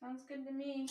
Sounds good to me.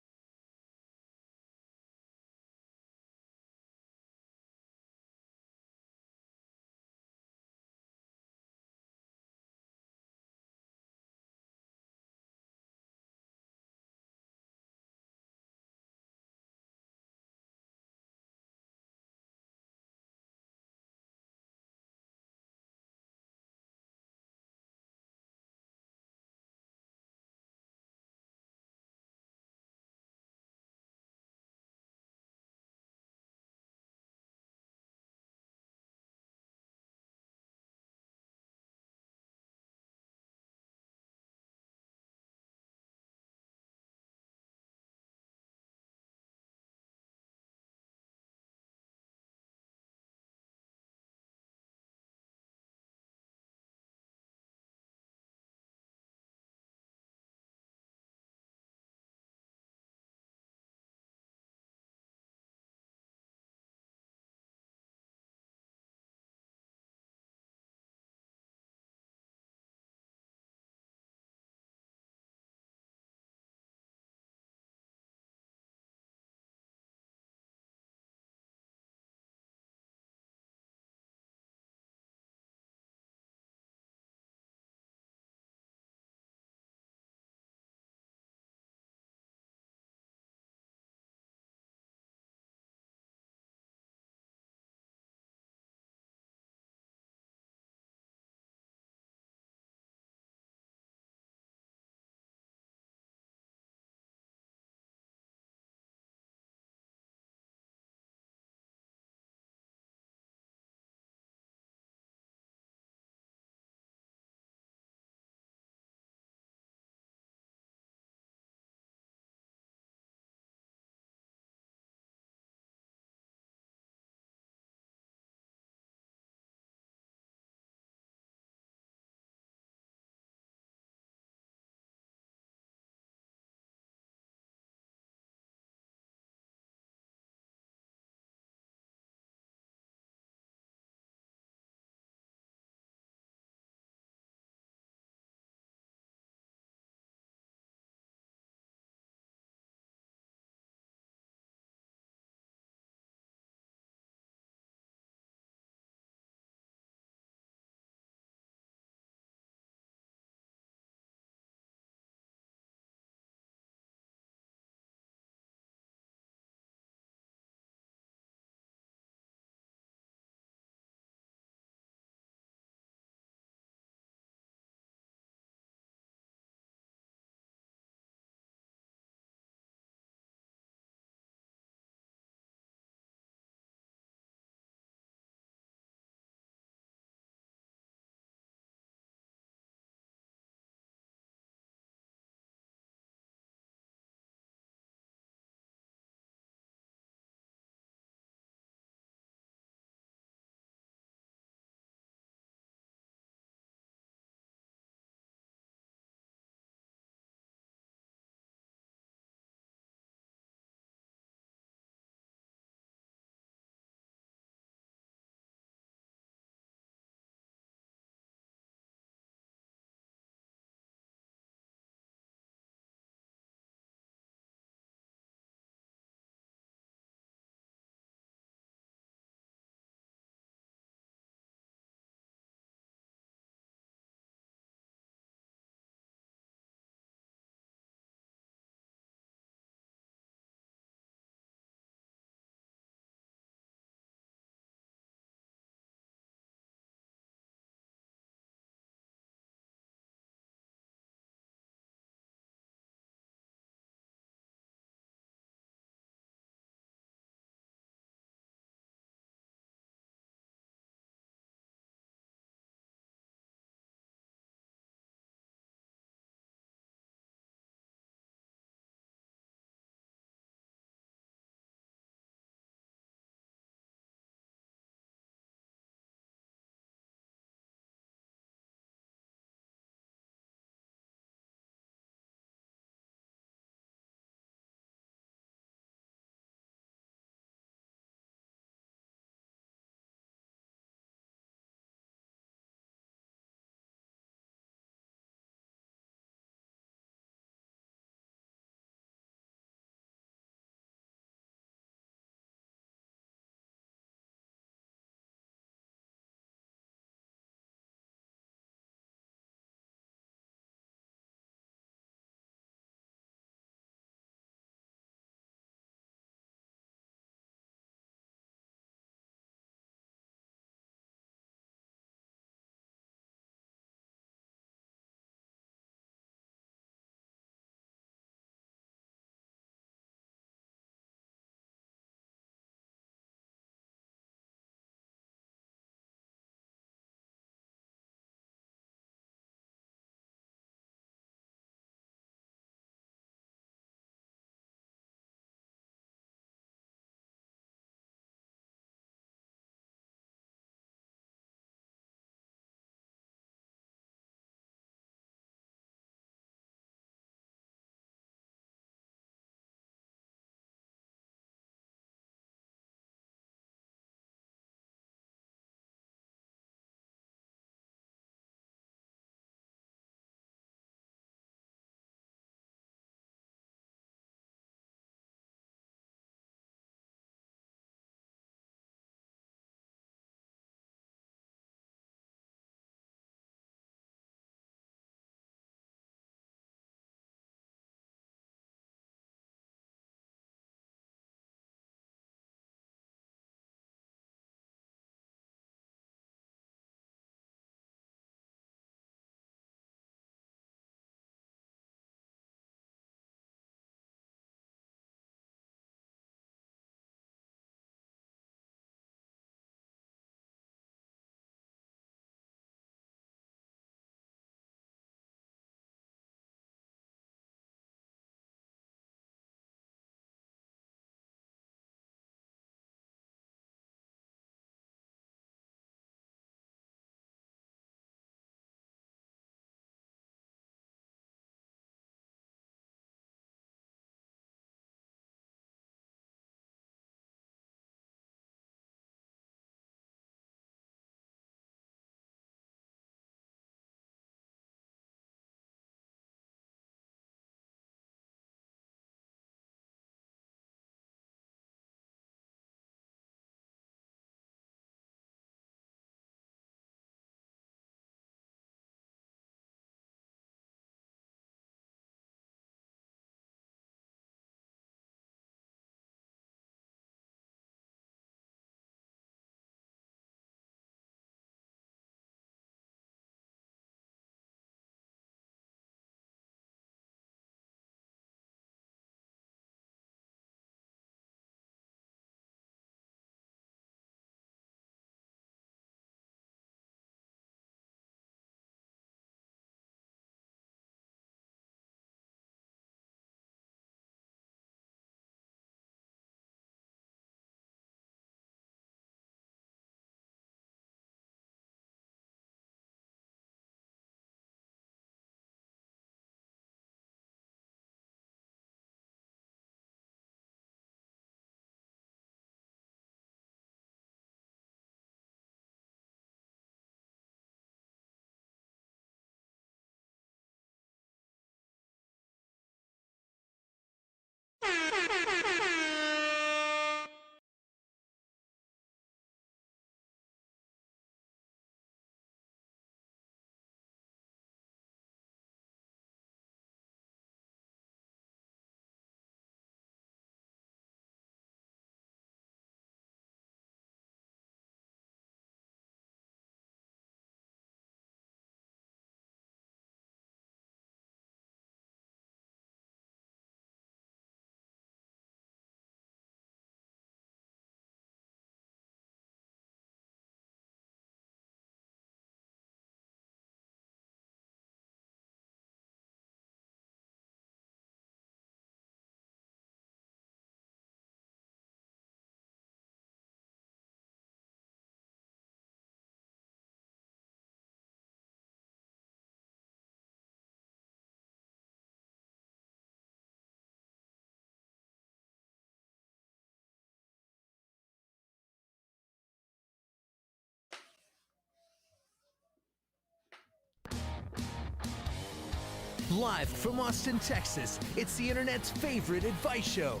Live from Austin, Texas, it's the internet's favorite advice show.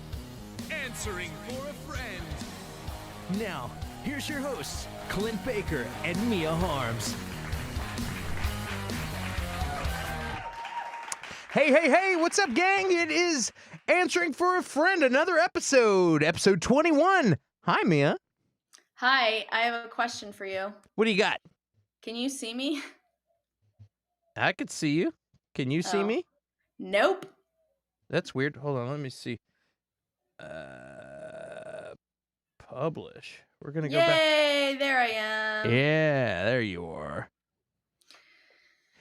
Answering for a friend. Now, here's your hosts, Clint Baker and Mia Harms. Hey, what's up, gang? It is Answering for a Friend, another episode 21. Hi, Mia. Hi, I have a question for you. What do you got? Can you see me? I could see you. Can you see me? Nope. That's weird. Hold on, let me see. Publish. We're gonna go back. Yay, there I am. Yeah, there you are.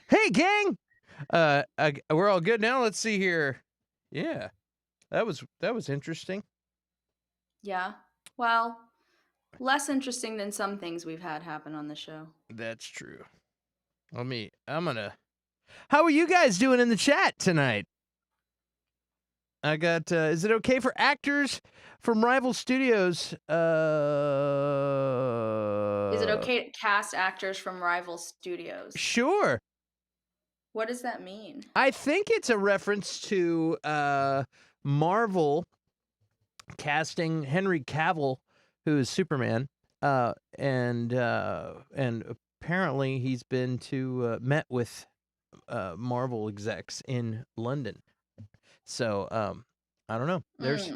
Hey, gang. We're all good now. Let's see here. Yeah, that was interesting. Yeah. Well, less interesting than some things we've had happen on the show. That's true. How are you guys doing in the chat tonight? I got, is it okay for actors from rival studios? Is it okay to cast actors from rival studios? Sure. What does that mean? I think it's a reference to Marvel casting Henry Cavill, who is Superman, and apparently he's been met with Marvel execs in London. So I don't know. There's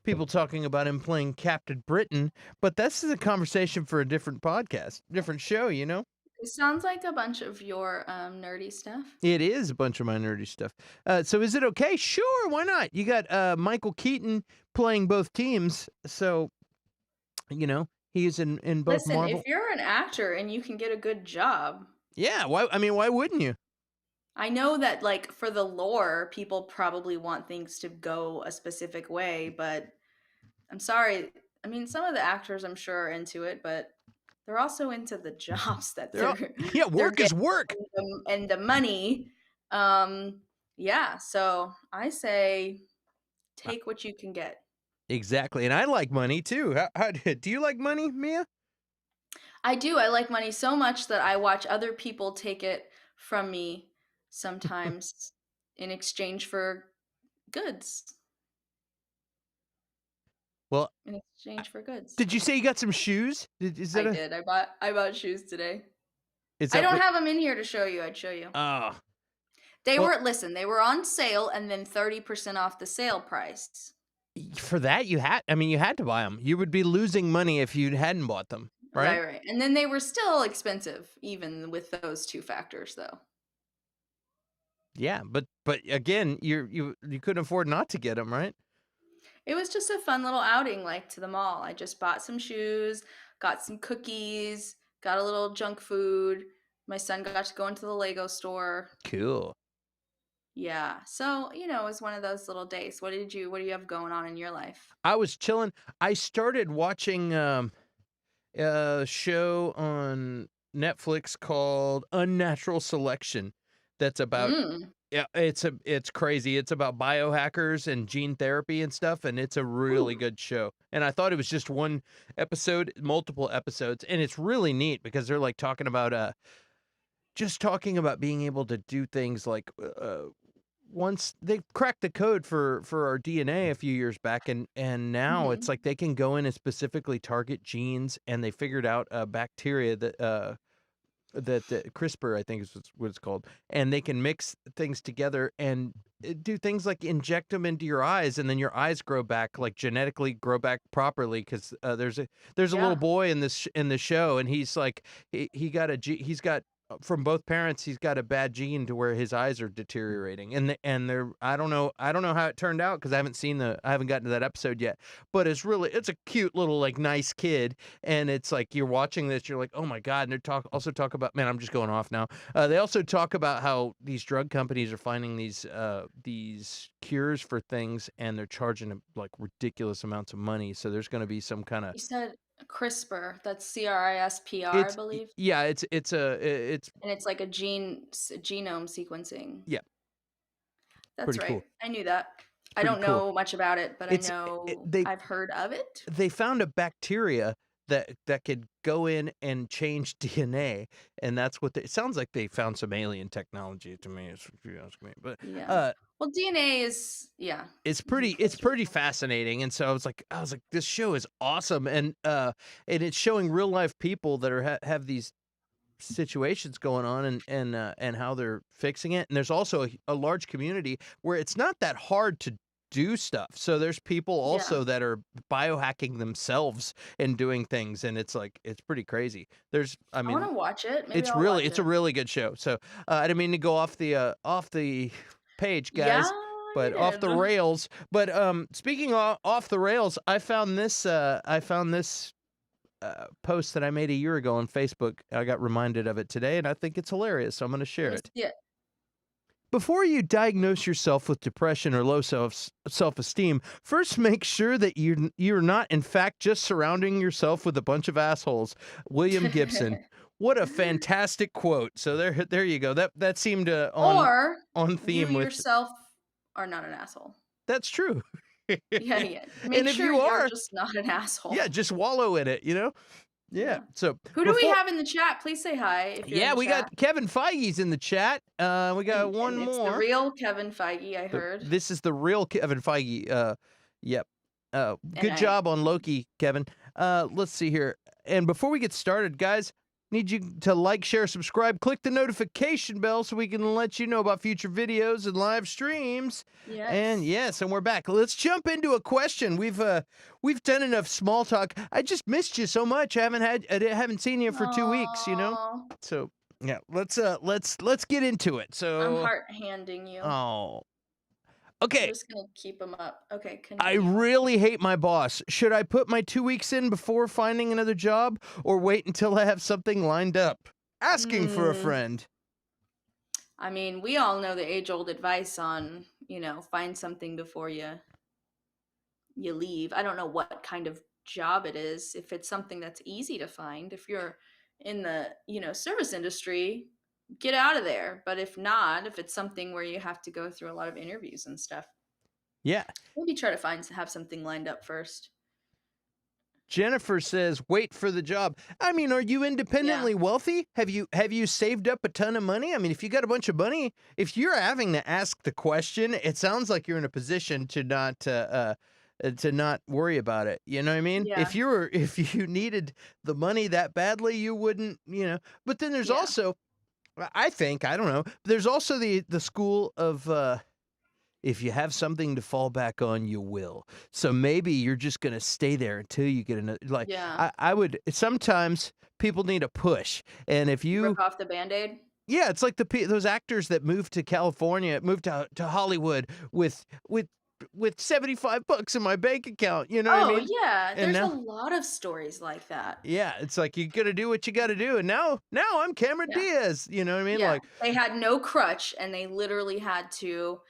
people talking about him playing Captain Britain, but this is a conversation for a different podcast, different show, you know? It sounds like a bunch of your nerdy stuff. It is a bunch of my nerdy stuff. So is it okay? Sure, why not? You got Michael Keaton playing both teams, so, you know, he's in both Listen, Marvel. if you're an actor and you can get a good job. Yeah, why wouldn't you? I know that, like, for the lore, people probably want things to go a specific way, but I'm sorry. I mean, some of the actors, I'm sure, are into it, but they're also into the jobs that work is work. And the money. Yeah, so I say take what you can get. Exactly, and I like money, too. How do you like money, Mia? I do. I like money so much that I watch other people take it from me sometimes in exchange for goods. Well, in exchange for goods. Did you say you got some shoes? I did. I bought shoes today. I don't have them in here to show you. I'd show you. Oh. They were on sale and then 30% off the sale price. For that, you had to buy them. You would be losing money if you hadn't bought them, right? Right. And then they were still expensive, even with those two factors, though. Yeah, but again, you couldn't afford not to get them, right? It was just a fun little outing, like to the mall. I just bought some shoes, got some cookies, got a little junk food. My son got to go into the Lego store. Cool. Yeah. So, it was one of those little days. What do you have going on in your life? I was chilling. I started watching a show on Netflix called Unnatural Selection. That's about yeah, it's crazy. It's about biohackers and gene therapy and stuff, and it's a really good show. And I thought it was just one episode, multiple episodes, and it's really neat because they're like talking about being able to do things like once they cracked the code for our DNA a few years back, and now it's like they can go in and specifically target genes, and they figured out a bacteria that CRISPR, I think is what it's called, and they can mix things together and do things like inject them into your eyes, and then your eyes grow back, like genetically grow back properly. Because there's a little boy in the show, and he's like he's got from both parents, he's got a bad gene to where his eyes are deteriorating, and they're I don't know how it turned out because I haven't gotten to that episode yet, but it's a cute little like nice kid, and it's like you're watching this, you're like, oh my god. And they also talk about, man, I'm just going off now. They also talk about how these drug companies are finding these cures for things, and they're charging like ridiculous amounts of money. So there's going to be some kind of. You said CRISPR. That's CRISPR, I believe. Yeah, it's and it's like a genome sequencing. Yeah, that's pretty right. Cool. I knew that. I don't know much about it, but I know I've heard of it. They found a bacteria that could go in and change DNA, and that's what it sounds like they found some alien technology to me, if you ask me. But Yeah. uh, Well, DNA is yeah. it's That's really pretty cool. fascinating, and so I was like, this show is awesome, and it's showing real life people that are have these situations going on and how they're fixing it. And there's also a large community where it's not that hard to do stuff. So there's people Yeah. also that are biohacking themselves and doing things, and it's like it's pretty crazy. I I mean, wanna watch it. Maybe I'll watch it's a it. really good show. So I didn't mean to go off the page, Yeah, guys. you But off did. the rails. But speaking off the rails, I found this post that I made a year ago on Facebook. I got reminded of it today, and I think it's hilarious, so I'm gonna Let share me it. see it. Before you diagnose yourself with depression or low self-esteem, first make sure that you're not in fact just surrounding yourself with a bunch of assholes. William Gibson. What a fantastic quote. So there you go. That seemed Or on you theme with yourself are not an asshole. that's true. Yeah, yeah. And Make if sure you you're are, just not an asshole. yeah, just wallow in it, you know? Yeah. Yeah. So Who do we before have in the chat? Please say hi if you're in Yeah, the we got chat. Kevin Feige's in the chat. We got one And it's the more. real Kevin Feige, I heard. This is the real Kevin Feige. Yep. And Good job on Loki, Kevin. Let's see here. And before we get started, guys, need you to like, share, subscribe, click the notification bell so we can let you know about future videos and live streams. And yes. yes, and we're back. Let's jump into a question. We've done enough small talk. I just missed you so much. I haven't seen you for 2 weeks. Oh, So yeah, let's get into it. I'm So heart handing you. oh, I'm okay. just gonna keep them up. Okay, I continue. really hate my boss. Should I put my 2 weeks in before finding another job or wait until I have something lined up? Asking for a Mm, friend. I mean, we all know the age-old advice on, find something before you leave. I don't know what kind of job it is. If it's something that's easy to find, if you're in the, service industry, get out of there. But if not, if it's something where you have to go through a lot of interviews and stuff, Yeah. maybe try to have something lined up first. Jennifer says, "Wait for the job." I mean, are you Yeah. independently wealthy? Have you saved up a ton of money? I mean, if you got a bunch of money, if you're having to ask the question, it sounds like you're in a position to not worry about it. You know what I mean? Yeah. If you needed the money that badly, you wouldn't, But then there's Yeah. also I think, I don't know. There's also the school of if you have something to fall back on, you will. So maybe you're just gonna stay there until you get another. Like Yeah. I would sometimes people need a push, and if Rip you, off the Band-Aid. yeah, it's like those actors that moved to California, moved to Hollywood with $75 in my bank account. You know what I Oh, mean? yeah. And There's a now, lot of stories like that. yeah, it's like you gotta do what you gotta do. And now I'm Cameron Yeah. Diaz. You know what I mean? Yeah. Like, They had no crutch and they literally had to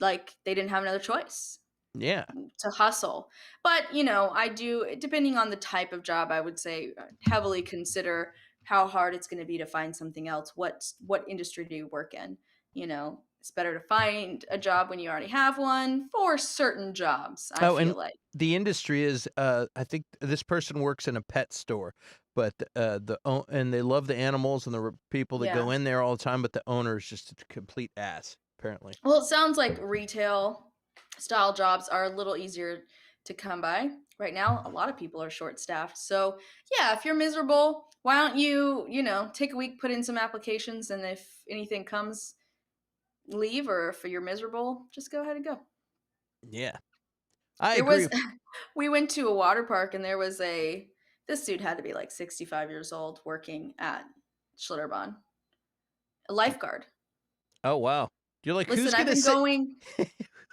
like they didn't have another choice yeah. to hustle. But, I do depending on the type of job, I would say heavily consider how hard it's going to be to find something else. What industry do you work in? It's better to find a job when you already have one for certain jobs, I Oh, and feel like. the industry is, I think this person works in a pet store, but and they love the animals and the people that go Yeah. in there all the time, but the owner is just a complete ass, apparently. Well, it sounds like retail style jobs are a little easier to come by. Right now, a lot of people are short staffed. So, yeah, if you're miserable, why don't you, take a week, put in some applications, and if anything comes, leave, or if you're miserable, just go ahead and go. Yeah, I There agree. was, we went to a water park, and there was this dude had to be like 65 years old working at Schlitterbahn, a lifeguard. Oh, wow. You're like, Listen, who's gonna sit?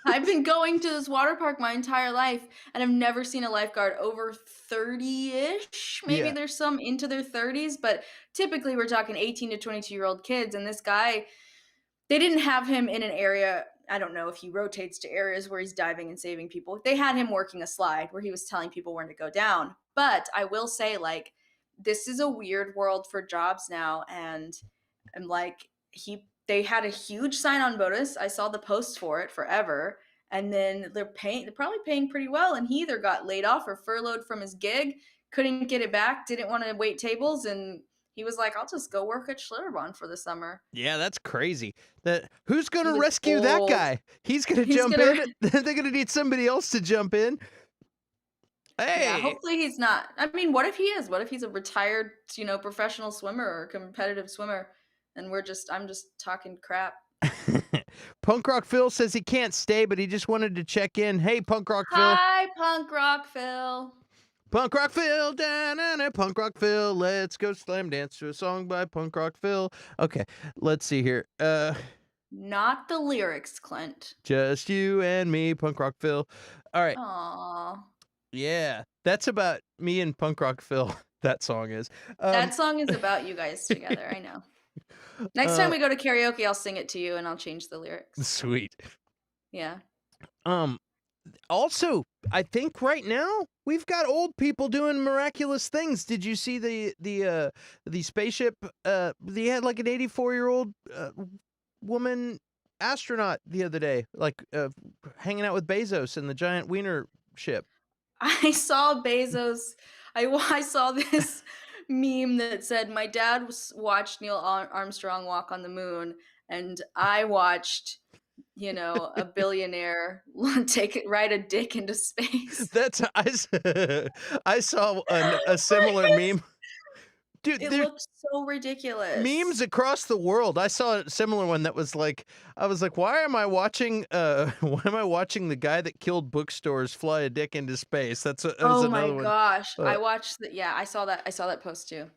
I've been going to this water park my entire life, and I've never seen a lifeguard over 30-ish. Maybe Yeah, there's some into their 30s, but typically we're talking 18 to 22-year-old kids. And this guy, they didn't have him in an area. I don't know if he rotates to areas where he's diving and saving people. They had him working a slide where he was telling people when to go down. But I will say, like, this is a weird world for jobs now, and like they had a huge sign-on bonus. I saw the post for it forever, and then they're probably paying pretty well. And he either got laid off or furloughed from his gig couldn't get it back, didn't want to wait tables, and he was like, "I'll just go work at Schlitterbahn for the summer." Yeah, that's crazy. That who's He gonna was rescue that old. guy? He's gonna He's jump gonna in. They're gonna need somebody else to jump in. Yeah, Hey. hopefully he's not. I mean, what if he is? What if he's a retired, professional swimmer or competitive swimmer and I'm just talking crap. Punk Rock Phil says he can't stay, but he just wanted to check in. Hey, Punk Rock Phil. Hi, punk rock Phil. Punk Rock Phil, da-na-na, Punk Rock Phil. Let's go slam dance to a song by Punk Rock Phil. Okay, let's see here. Not the lyrics, Clint. Just you and me, Punk Rock Phil. All right. Aw. Yeah, that's about me and Punk Rock Phil. That song is. That song is about you guys together, I know. Next time uh, we go to karaoke, I'll sing it to you and I'll change the lyrics. sweet. Yeah. Um, Also, I think right now we've got old people doing miraculous things. Did you see the spaceship? They had like an 84-year-old woman astronaut the other day, like hanging out with Bezos in the giant wiener ship. I saw Bezos. I saw this meme that said, "My dad watched Neil Armstrong walk on the moon, and I watched, a billionaire ride a dick into space." I saw a similar meme. Dude, It there's looked so ridiculous. memes across the world. I saw a similar one that was like, I was like, why am I watching why am I watching the guy that killed bookstores fly a dick into space? That was Oh my another one. gosh, Uh, I watched the yeah, I saw that post too.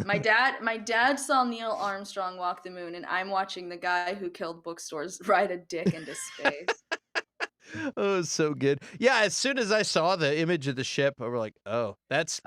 My dad saw Neil Armstrong walk the moon, and I'm watching the guy who killed bookstores ride a dick into space. oh, it's so good. Yeah, as soon as I saw the image of the ship, I was like, oh,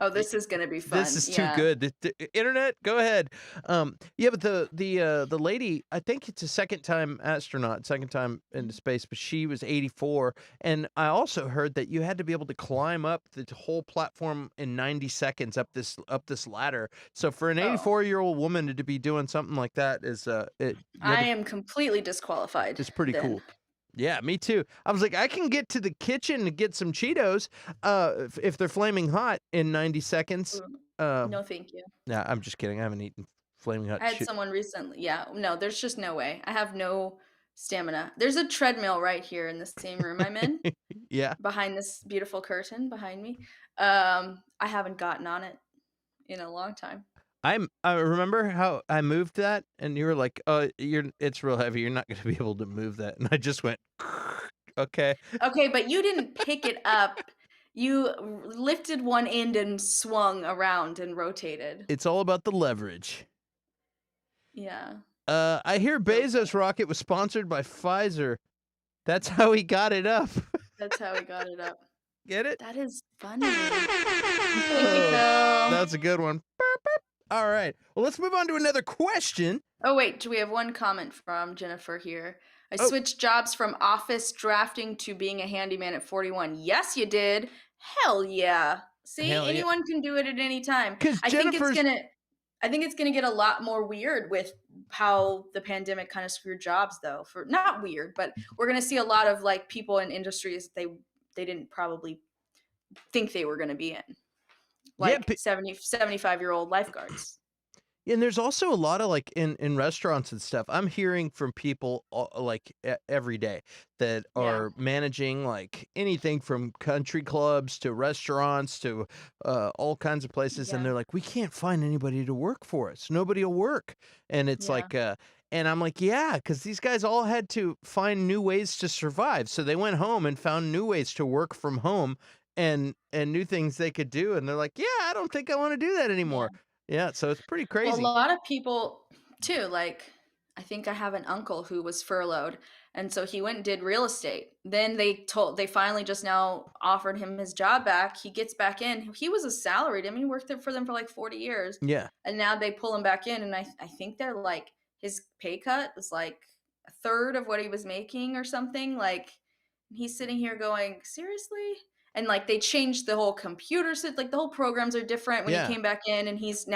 Oh, this is gonna be this fun, is too yeah. good. Internet, go ahead. Yeah, but the lady, I think it's a second time astronaut, second time into space, but she was 84, and I also heard that you had to be able to climb up the whole platform in 90 seconds up this ladder. So for an Oh, 84-year-old woman to be doing something like that is you had I to, am completely disqualified it's pretty then. cool. Yeah, me too. I was like, I can get to the kitchen to get some Cheetos, if they're flaming hot in 90 seconds. Mm, Uh, no, thank you. nah, I'm just kidding. I haven't eaten flaming hot I had shit. someone recently yeah, no, there's just no way. I have no stamina. There's a treadmill right here in the same room I'm in, Yeah, behind this beautiful curtain behind me. I haven't gotten on it in a long time. I remember how I moved that, and you were like, it's real heavy. You're not gonna be able to move that." And I just went, "Okay." Okay, but you didn't pick it up. You lifted one end and swung around and rotated. It's all about the leverage. Yeah. I hear So Bezos' rocket was sponsored by Pfizer. That's how he got it up. that's how we got it up. Get it? That is funny. Thank you, Oh, Phil. that's a good one. All right. Well, let's move on to another question. Oh, wait, we have one comment from Jennifer here. I Oh, switched jobs from office drafting to being a handyman at 41. Yes, you did. Hell yeah. See, hell yeah. anyone can do it at any time. Because I think it's Jennifer's gonna I think it's gonna get a lot more weird with how the pandemic kind of screwed jobs though. For not weird, but we're gonna see a lot of like people in industries they didn't probably think they were gonna be in. yeah, Like 75-year-old lifeguards. and there's also a lot of like in restaurants and stuff. I'm hearing from people like every day that Yeah. are managing like anything from country clubs to restaurants to all kinds of places, and Yeah. they're like, we can't find anybody to work for us. Nobody will work, and it's Yeah. like, and I'm like, yeah, because these guys all had to find new ways to survive, so they went home and found new ways to work from home. And new things they could do, and they're like, yeah, I don't think I want to do that Yeah. anymore. Yeah, so it's pretty Well, a crazy. lot of people too, like I think I have an uncle who was furloughed, and so he went and did real estate. Then they finally just now offered him his job back. He gets back in. He was a salaried. I mean, he worked there for them for like 40 years. Yeah. And now they pull him back in, and I think they're like his pay cut was like a third of what he was making or something. Like he's sitting here going, "Seriously?" And like they changed the whole computer set, like the whole programs are different when he Yeah. came back in, and he's the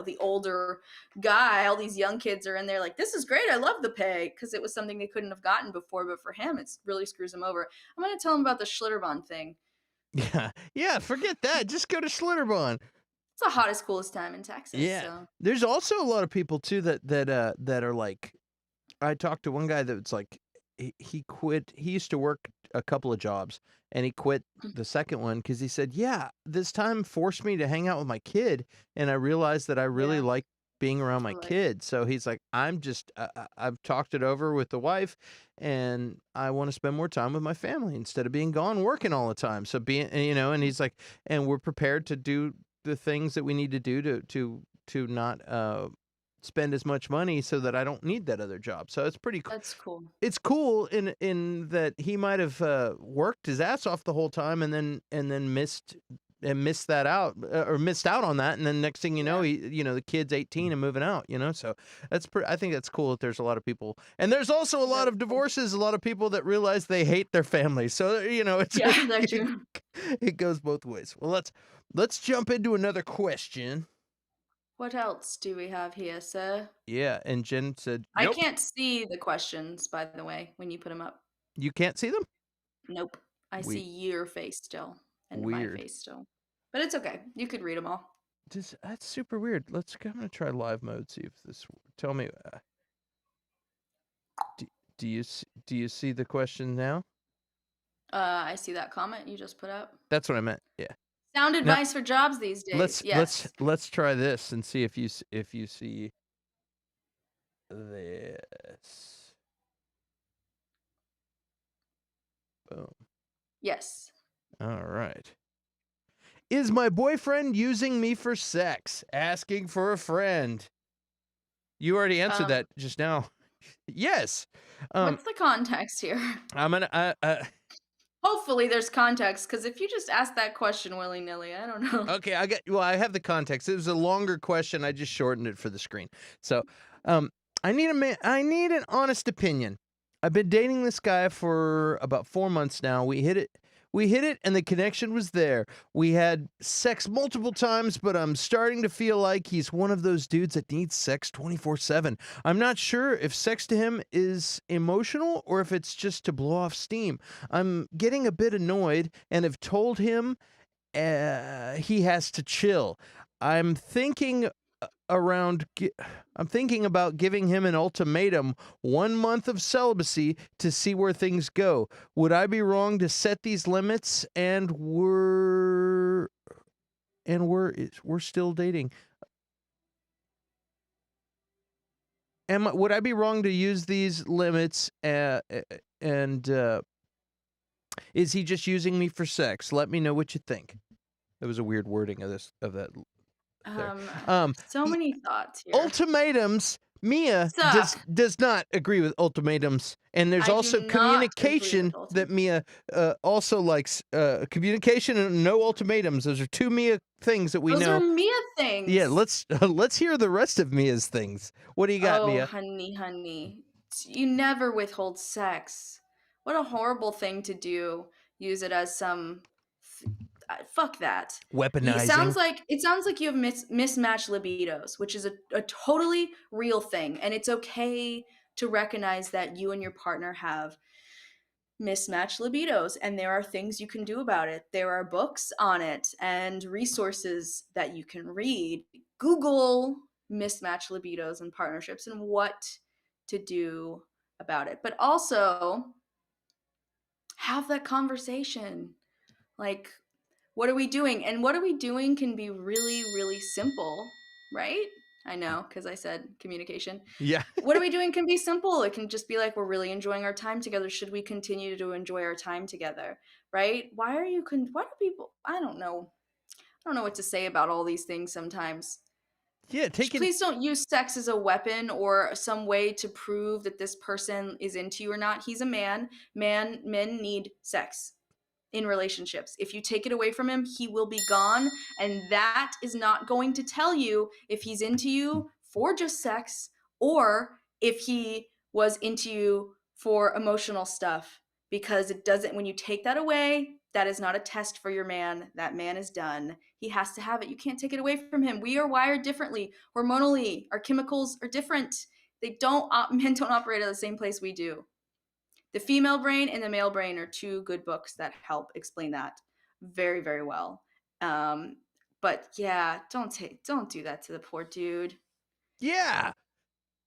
the older guy. All these young kids are in there like, this is great, I love the pay, because it was something they couldn't have gotten before, but for him it's really screws him over. I'm going to tell him about the Schlitterbahn thing. Yeah, forget that. Just go to Schlitterbahn. It's the hottest, coolest time in Texas, Yeah. so There's also a lot of people too that are like I talked to one guy that's like he quit. He used to work a couple of jobs and he quit the second one because he said, "Yeah, this time forced me to hang out with my kid, and I realized that I really yeah, like being around I my like it. kid." So he's like, I've talked it over with the wife, and I want to spend more time with my family instead of being gone working all the time. So and he's like, and we're prepared to do the things that we need to do to not spend as much money so that I don't need that other job. So That's cool. it's cool in that he might have worked his ass off the whole time and then missed that out or missed out on that, and then next thing you know, Yeah, the kid's 18 and moving out, so I think that's cool that there's a lot of people, and there's also a lot that's of cool. divorces, a lot of people that realize they hate their family, so it's Yeah, that's true. it goes both ways. Well, let's jump into another question. What else do we have here, sir? Yeah, and Jen said I nope. can't see the questions, by the way, when you put them up. You can't see them. Nope. I see we your face still and my Weird. face still. But it's okay. You could read them all. That's super weird. I'm gonna try live mode. See if this. Tell me. Do, do you see the question now? I see that comment you just put up. That's what I meant. Yeah. Sound Now advice for jobs these days. Yes. let's try this and see if you see this. Boom. Yes. All right. Is my boyfriend using me for sex? Asking for a friend. You already answered Um, that just now. Yes. Um, what's the context here? I'm gonna. Hopefully there's context, because if you just ask that question willy-nilly, I don't know. Okay, I have the context. It was a longer question. I just shortened it for the screen. So, um, I need an honest opinion. I've been dating this guy for about 4 months now. We hit it and the connection was there. We had sex multiple times, but I'm starting to feel like he's one of those dudes that needs sex 24/7. I'm not sure if sex to him is emotional or if it's just to blow off steam. I'm getting a bit annoyed and have told him he has to chill. I'm thinking around. I'm thinking about giving him an ultimatum: 1 month of celibacy to see where things go. Would I be wrong to set these limits? We're still dating. Would I be wrong to use these limits? And is he just using me for sex? Let me know what you think. That was a weird wording of that there. Um, Um, so e many thoughts here. Ultimatums, Mia Suck. does not agree with ultimatums, and there's I do also not agree with communication that ultimatums. Mia, also likes, communication and no ultimatums. Those are 2 Mia things that we Those are know. Mia Yeah, things. let's hear the rest of Mia's things. What do you got, Oh, Mia? honey, honey. You never withhold sex. What a horrible thing to do. Use it as some fuck that. Weaponizing. It sounds like you have mismatched libidos, which is a totally real thing, and it's okay to recognize that you and your partner have mismatched libidos, and there are things you can do about it. There are books on it and resources that you can read. Google mismatched libidos and partnerships and what to do about it. But also have that conversation. Like, what are we doing? And what are we doing can be really, really simple, right? I know, because I said communication. Yeah. What are we doing can be simple. It can just be like, we're really enjoying our time together. Should we continue to enjoy our time together? Right? Why do people, I don't know. I don't know what to say about all these things sometimes. Yeah, taking Please don't use sex as a weapon or some way to prove that this person is into you or not. He's a man. Men need sex in relationships. If you take it away from him, he will be gone. And that is not going to tell you if he's into you for just sex or if he was into you for emotional stuff. Because it doesn't, when you take that away, that is not a test for your man. That man is done. He has to have it. You can't take it away from him. We are wired differently. Hormonally, our chemicals are different. Men don't operate at the same place we do. The Female Brain and The Male Brain are two good books that help explain that. very, very well. Um, but yeah, don't do that to the poor dude. Yeah.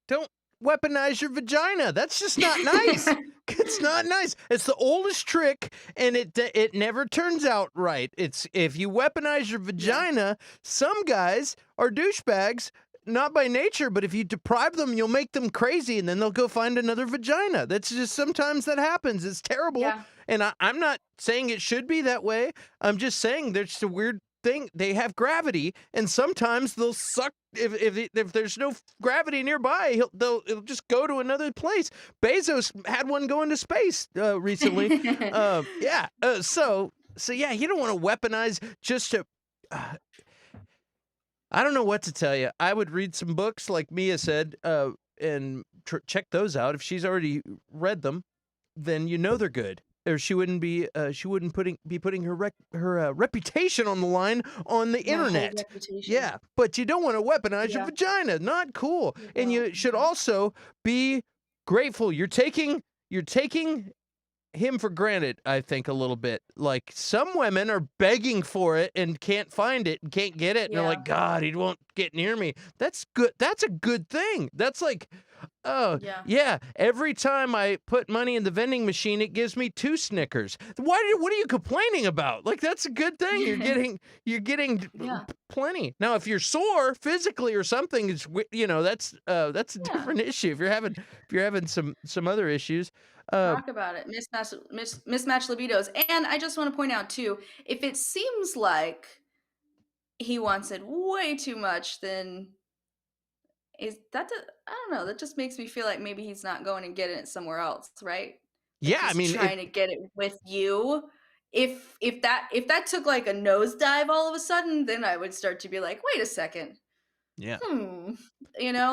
Don't weaponize your vagina. That's just not nice. It's not nice. It's the oldest trick, and it never turns out right. It's if you weaponize your Yeah, vagina, some guys are douchebags, not by nature, but if you deprive them, you'll make them crazy, and then they'll go find another vagina. That's just sometimes that happens. It's terrible, yeah, and I'm not saying it should be that way. I'm just saying there's just a weird thing. They have gravity, and sometimes they'll suck if there's no gravity nearby. It'll just go to another place. Bezos had one go into space recently. Yeah. So yeah, you don't want to weaponize just to. Uh, I don't know what to tell you. I would read some books, like Mia said, and check those out. If she's already read them, then you know they're good. Or she wouldn't be putting her reputation on the line on the my whole internet. reputation. Yeah, but you don't want to weaponize your Yeah, vagina. Not cool. you And don't. you should also be grateful. You're taking him for granted, I think, a little bit. Like, some women are begging for it and can't find it and can't get it, and they're Yeah, like, God, he won't get near me. That's good. That's a good thing. That's like, oh, yeah, yeah, every time I put money in the vending machine, it gives me 2 Snickers. What are you complaining about? Like, that's a good thing. You're getting yeah, plenty. Now, if you're sore physically or something, that's a yeah. different issue. If you're having some other issues, uh, Talk about it. Mismatched libidos. And I just want to point out too, if it seems like he wants it way too much, then I don't know, that just makes me feel like maybe he's not going and getting it somewhere else, right? Like yeah, I he's mean, if trying to get it with you. If that took like a nosedive all of a sudden, then I would start to be like, wait a second. yeah. Hmm.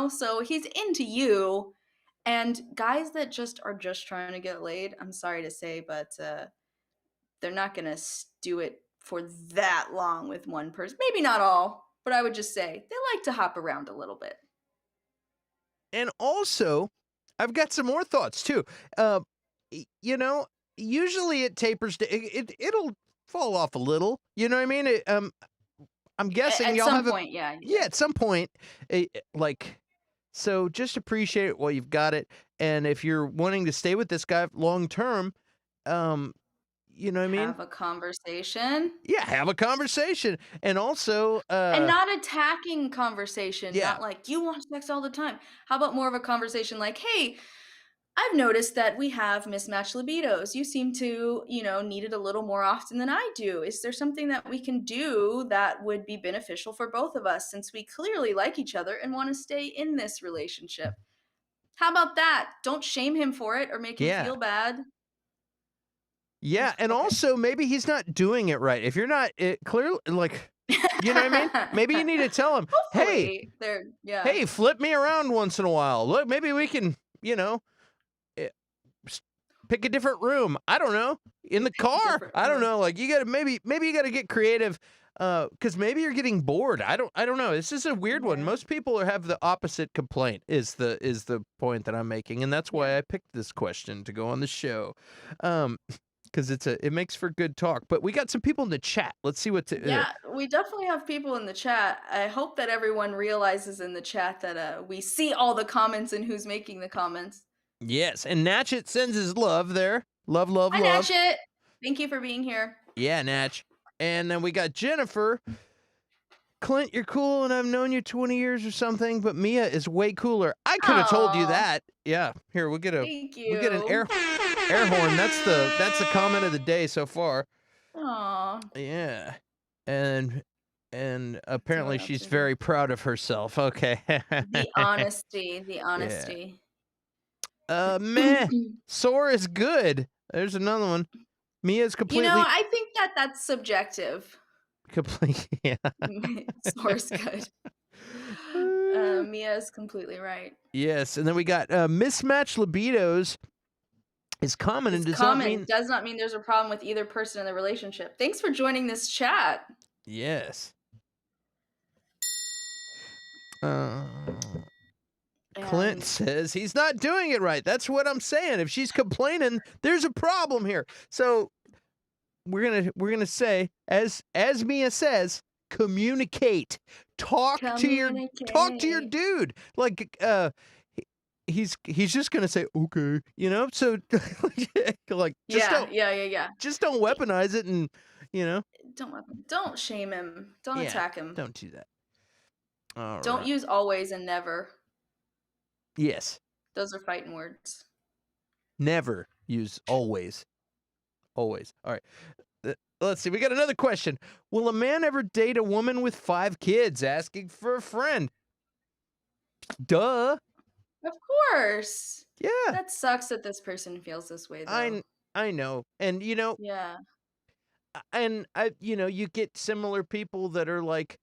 So he's into you. And guys that just trying to get laid, I'm sorry to say, but they're not gonna do it for that long with one person. Maybe not all, but I would just say they like to hop around a little bit. And also, I've got some more thoughts too. Uh, y you know, usually it tapers to it'll fall off a little, you know what I mean? I'm guessing At y'all some have a point, yeah, yeah, yeah, at some point, like, so just appreciate it while you've got it, and if you're wanting to stay with this guy long term, um, you know what I mean? have a conversation. Yeah, have a conversation, and also, And not attacking conversation, yeah, not like, "You want sex all the time." How about more of a conversation like, "Hey, I've noticed that we have mismatched libidos. You seem to, need it a little more often than I do. Is there something that we can do that would be beneficial for both of us since we clearly like each other and want to stay in this relationship?" How about that? Don't shame him for it or make him yeah. feel bad. Yeah, and Okay. also maybe he's not doing it right. If you're not clearly like, you know what I mean? Maybe you need to tell him, "Hey, Hopefully, they're yeah, hey, flip me around once in a while. Look, maybe we can, eh, s- pick a different room. I don't know, in the pick a car. different I don't room. know. Like, you got to maybe you got to get creative, because maybe you're getting bored. I don't know. This is a weird one. Yeah, Most people have the opposite complaint. Is the point that I'm making, and that's yeah. why I picked this question to go on the show. Um, because it makes for good talk. But we got some people in the chat. Let's see what to. Yeah, we definitely have people in the chat. I hope that everyone realizes in the chat that we see all the comments and who's making the comments. Yes, and Natchet sends his love there. Love, love, Hi, love. Natchet. Thank you for being here. Yeah, Natch. And then we got Jennifer. Clint, you're cool, and I've known you 20 years or something, but Mia is way cooler. I could have told you Oh, that. Yeah, here thank we'll get an you. air horn. That's the comment of the day so far. Aw, Yeah, and do apparently it up she's to her. very proud of herself. Okay. The honesty, the Yeah. honesty. Meh. Sore is good. There's another one. Mia's completely I think that that's subjective. complete. Yeah. Source good. Mia is completely right. Yes, and then we got mismatched libidos is common and It's does not common, mean does not mean there's a problem with either person in the relationship. Thanks for joining this chat. yes. Uh, Clint And says he's not doing it right. That's what I'm saying. If she's complaining, there's a problem here. So we're gonna say, as Mia says, communicate. Talk to your Communicate. dude. Like he- he's just gonna say okay, So like Yeah, yeah, yeah, yeah. just don't I weaponize it, and you know don't shame him. Don't yeah, attack him. don't do that. All Don't right. use always and never. Yes. Those are fighting words. Never use always. Always. All right. Let's see. We got another question. Will a man ever date a woman with 5 kids? Asking for a friend. Duh. Of course. Yeah. That sucks that this person feels this way though. I I know. And Yeah. and you get similar people that are like,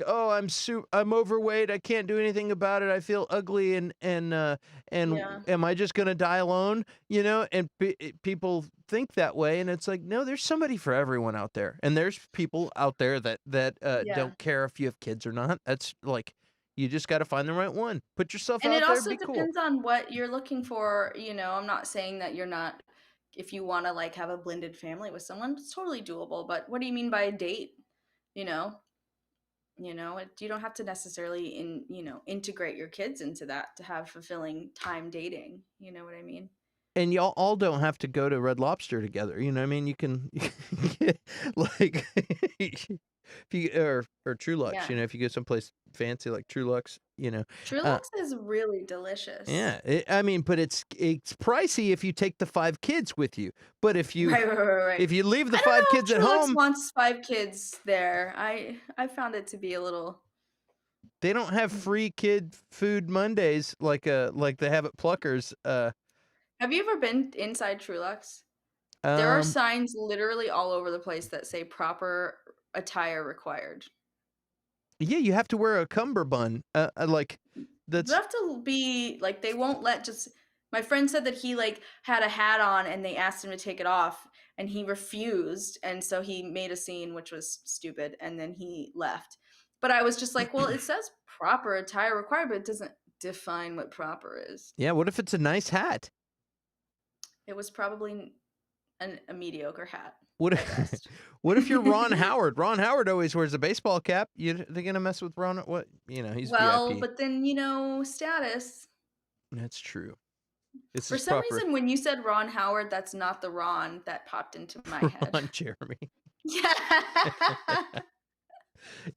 "Oh, I'm overweight. I can't do anything about it. I feel ugly and Yeah. am I just going to die alone?" And people think that way, and it's like, "No, there's somebody for everyone out there." And there's people out there that Yeah. don't care if you have kids or not. That's like you just got to find the right one. Put yourself And it out there, also be cool. depends on what you're looking for, I'm not saying that you're not if you wanna, like, have a blended family with someone, it's totally doable, but what do you mean by a date? You know? You don't have to necessarily integrate your kids into that to have fulfilling time dating, you know what I mean? And y'all all don't have to go to Red Lobster together, you know what I mean? You can get, like, if you or Trulux, Yeah. if you go someplace fancy like Trulux, uh, Trulux is really delicious. yeah, I mean, but it's pricey if you take the 5 kids with you, but Right, right, right, right, right. if you leave the I don't 5 know kids at if Trulux home, wants 5 kids there. I found it to be a little they don't have free kid food Mondays like they have at Pluckers, Have you ever been inside Trulux? There are um, signs literally all over the place that say proper attire required. yeah, you have to wear a cummerbund, like, You that's have to be like they won't let just my friend said that he like had a hat on and they asked him to take it off and he refused and so he made a scene which was stupid and then he left. But I was just like, well, it says proper attire required, but it doesn't define what proper is. yeah, what if it's a nice hat? It was probably a mediocre hat What at if best. what if you're Ron Howard? Ron Howard always wears a baseball cap. They gonna mess with Ron? What? He's Well, VIP. but then, status. That's true. This For is some proper reason, when you said Ron Howard, that's not the Ron that popped into my head. Ron Jeremy. Yeah.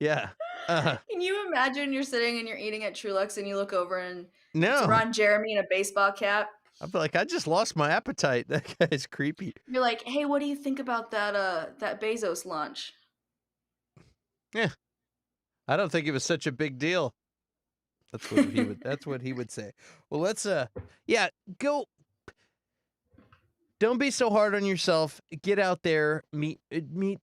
Yeah. Uh, Can you imagine you're sitting and you're eating at Trulux and you look over and it's no. Ron Jeremy in a baseball cap? I'd be like, I just lost my appetite. That guy's creepy. You're like, "Hey, what do you think about that Bezos launch?" Yeah. I don't think it was such a big deal. That's what he would say. Well, let's yeah, go. Don't be so hard on yourself. Get out there, meet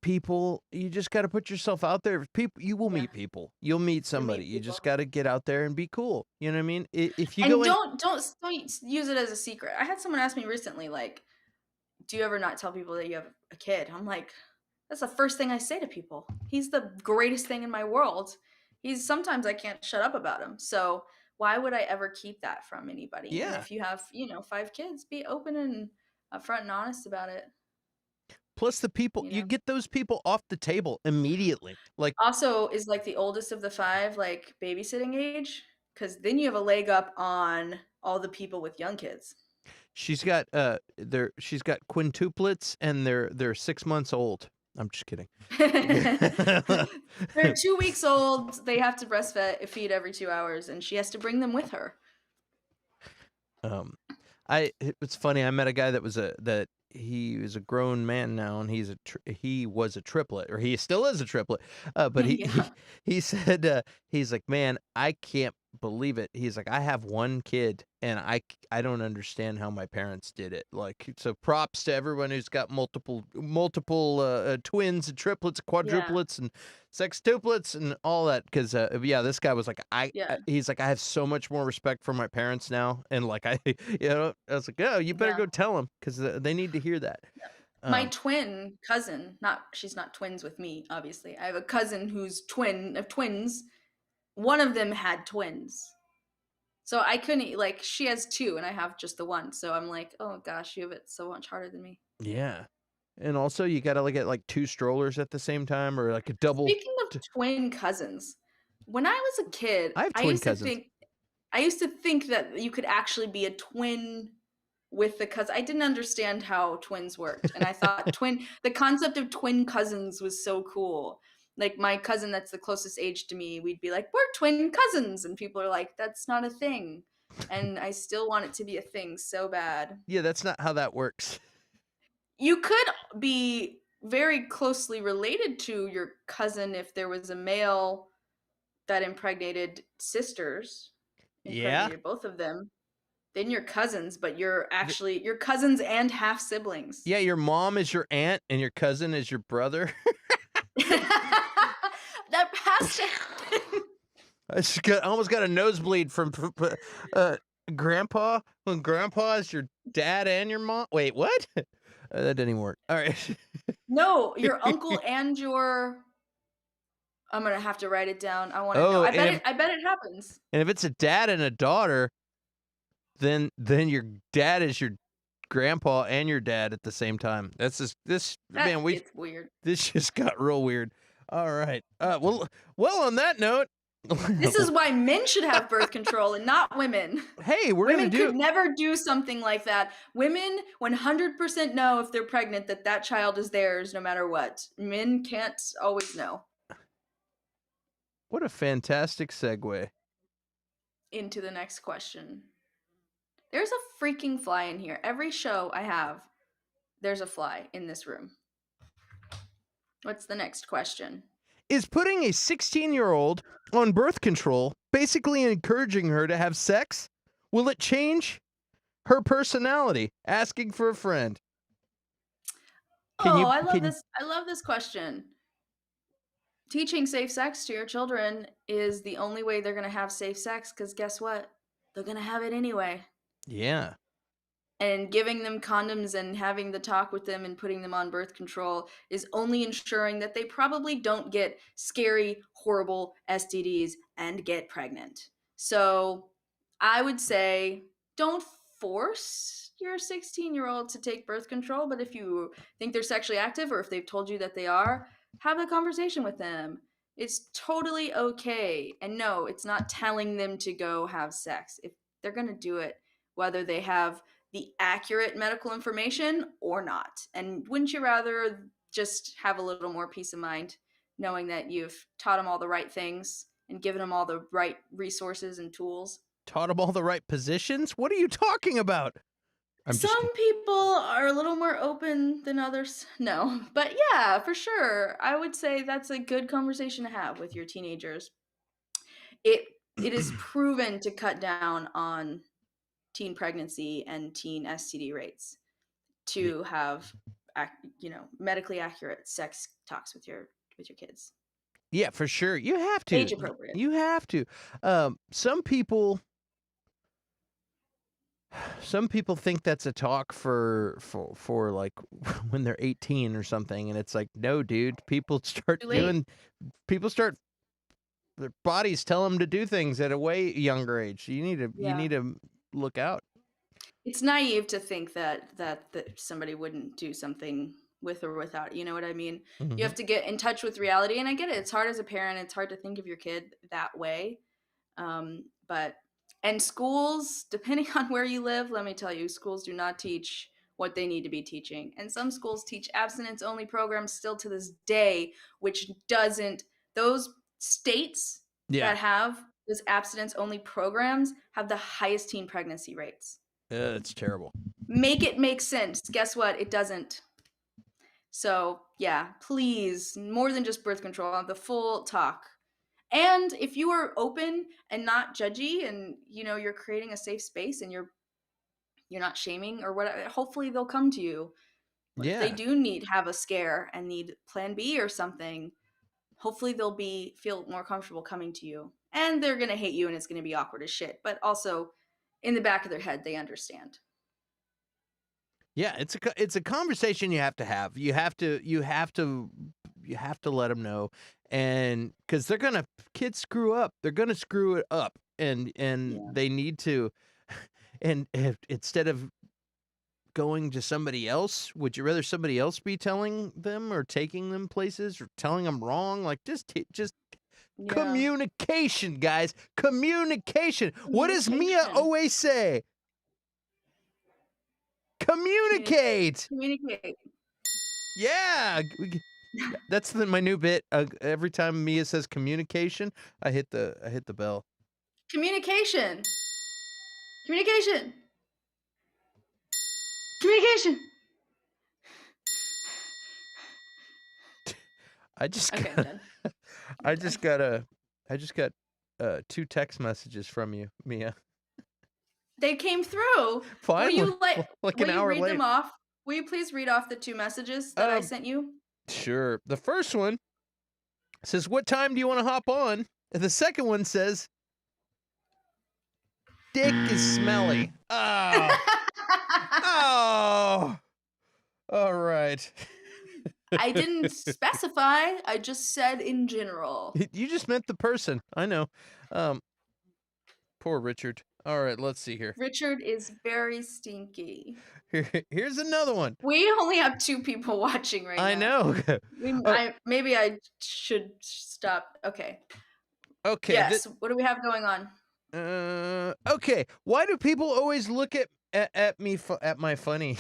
people. You just got to put yourself out there. People, you will Yeah, meet people. You'll meet you somebody. meet You just people. got to get out there and be cool. You know what I mean? If you And go in, don't use it as a secret. I had someone ask me recently, like, "Do you ever not tell people that you have a kid?" I'm like, "That's the first thing I say to people. He's the greatest thing in my world. He's sometimes I can't shut up about him. So why would I ever keep that from anybody? And yeah. if you have, 5 kids, be open and upfront and honest about it, Plus the people, you you know." get those people off the table immediately. Like Also, is like the oldest of the 5 like babysitting age? Because then you have a leg up on all the people with young kids. she's got quintuplets and they're 6 months old. I'm just kidding. They're 2 weeks old, they have to breastfeed feed every 2 hours, and she has to bring them with her. Um, it's funny. I met a guy that he was a grown man now, and he was a triplet, or he still is a triplet. But he Yeah. he said he's like, man, I can't believe it. He's like, I have one kid, and I don't understand how my parents did it. Like, so props to everyone who's got multiple twins and triplets, Yeah, quadruplets, and sextuplets and all that. Because yeah, this guy was like, yeah, he's like, I have so much more respect for my parents now, and like I was like, oh, you better yeah. go tell them because they need to hear that. My Um, twin cousin, not she's not twins with me, obviously. I have a cousin who's twin of twins. One of them had twins. So I couldn't like she has 2 and I have just the one. So I'm like, "Oh gosh, you have it so much harder than me." yeah, And also, you gotta get, like, 2 strollers at the same time or, like, a double Speaking of t twin cousins, when I was a kid, I have I twin used to cousins. think I used to think that you could actually be a twin with the cousin. I didn't understand how twins worked, and I thought the concept of twin cousins was so cool. Like, my cousin that's the closest age to me, we'd be like, "We're twin cousins," and people are like, "That's not a thing." And I still want it to be a thing so bad. Yeah, that's not how that works. You could be very closely related to your cousin if there was a male that impregnated sisters, Yeah? impregnated both of them, then you're cousins, but Th you're cousins and half siblings. yeah, your mom is your aunt and your cousin is your brother. That has to happen. I almost got a nosebleed from uh, grandpa when grandpa is your dad and your mom. Wait, what? That didn't even work. Alright. No, your uncle and your I'm gonna have to write it down. I wanna know. Oh, and I bet it happens. if it's a dad and a daughter, then your dad is your grandpa and your dad at the same time. That's just this That man, we gets weird. this just got real weird. Alright. Well, on that note, This is why men should have birth control and not women. hey, we're gonna Women do could never do something like that. Women 100% know if they're pregnant that that child is theirs no matter what. Men can't always know. what a fantastic segue. Into the next question. There's a freaking fly in here. Every show I have, there's a fly in this room. What's the next question? Is putting a 16-year-old on birth control basically encouraging her to have sex? Will it change her personality? Asking for a friend. Can Oh, you I love can this. I love this question. Teaching safe sex to your children is the only way they're going to have safe sex because guess what? They're going to have it anyway. Yeah. And giving them condoms and having the talk with them and putting them on birth control is only ensuring that they probably don't get scary, horrible STDs and get pregnant. So I would say don't force your 16-year-old to take birth control, but if you think they're sexually active or if they've told you that they are, have a conversation with them. It's totally okay. And no, it's not telling them to go have sex. If they're going to do it, whether they have the accurate medical information or not. And wouldn't you rather just have a little more peace of mind knowing that you've taught them all the right things and given them all the right resources and tools? Taught him all the right positions? What are you talking about? I'm just kidding. Some people are a little more open than others. No, but yeah, for sure. I would say that's a good conversation to have with your teenagers. It it is proven to cut down on teen pregnancy and teen STD rates Y- to have medically accurate sex talks with your kids. Yeah, for sure. You have to. Age appropriate. You have to. Some people think that's a talk for like when they're 18 or something, and it's like, no, dude. Too late. People start their bodies tell them to do things at a way younger age. You Yeah. need to look out. It's naive to think that somebody wouldn't do something with or without it, you know what I mean? You Mhm. have to get in touch with reality, and I get it. It's hard as a parent. It's hard to think of your kid that way. But and schools, depending on where you live, let me tell you, schools do not teach what they need to be teaching. And some schools teach abstinence only programs still to this day, which doesn't those states Yeah, that have those abstinence only programs have the highest teen pregnancy rates. it's terrible. Make it make sense. Guess what? It doesn't. So, yeah, please, more than just birth control, have the full talk. And if you are open and not judgy and you're creating a safe space and you're not shaming or whatever, hopefully they'll come to you. If they Yeah, do have a scare and need plan B or something, hopefully they'll feel more comfortable coming to you. And they're going to hate you and it's going to be awkward as shit, but also in the back of their head they understand. yeah. It's a conversation you have to have. You have to let them know, and because kids screw up, they're gonna screw it up, and Yeah. they need to, and instead of going to somebody else? Would you rather somebody else be telling them or taking them places or telling them wrong? Like, just Yeah. communication, guys. Communication. What does Mia Communication. always say? Communicate. Communicate. Communicate. Yeah. That's my new bit. Every time Mia says communication, I hit the bell. Communication. Communication. Communication. I just Okay, I'm got, done. I just got 2 text messages from you, Mia. They came through. Will Finally, you like like will an you hour read late. them off? Will you please read off the 2 messages that I Um, sent you? sure. The first one says, "What time do you want to hop on?" And the second one says, "Dick is smelly." Oh, oh. All right. I didn't specify. I just said in general. You just meant the person. I know. Um, poor Richard. All right, let's see here. Richard is very stinky. Here's another one. We only have 2 people watching right I now. know. Oh, Maybe I should stop. Okay. okay. Yes. What do we have going on? Okay. Why do people always look at me at my funny?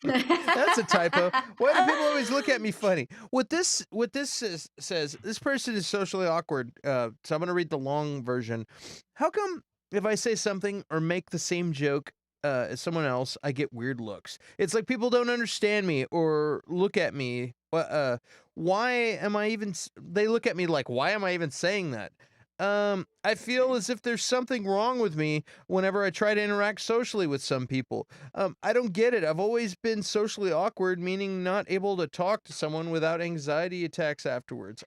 That's a typo. Why do people always look at me funny? What this says, this person is socially awkward. So I'm gonna read the long version. How come if I say something or make the same joke as someone else, I get weird looks? It's like people don't understand me or look at me. Why am I even? They look at me like, why am I even saying that? I feel as if there's something wrong with me whenever I try to interact socially with some people. I don't get it. I've always been socially awkward, meaning not able to talk to someone without anxiety attacks afterwards.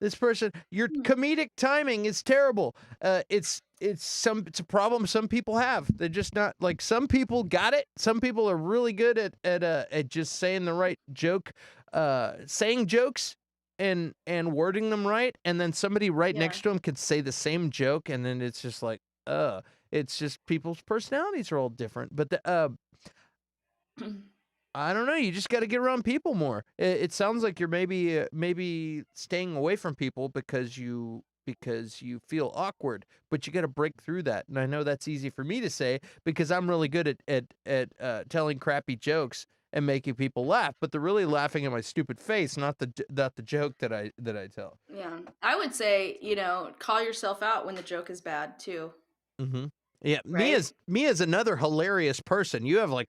This person, your Hmm. comedic timing is terrible. It's a problem some people have. They're just not like some people got it. Some people are really good at just saying the right joke, saying jokes and wording them right, and then somebody right Yeah. next to him could say the same joke, and then it's just like, it's just people's personalities are all different. But I don't know. You just got to get around people more. It sounds like you're maybe staying away from people because you feel awkward, but you got to break through that. And I know that's easy for me to say because I'm really good at telling crappy jokes and making people laugh, but they're really laughing at my stupid face, not the joke that I tell. Yeah. I would say, call yourself out when the joke is bad too, Mm-hmm. Yeah, right? Mia's another hilarious person. You have like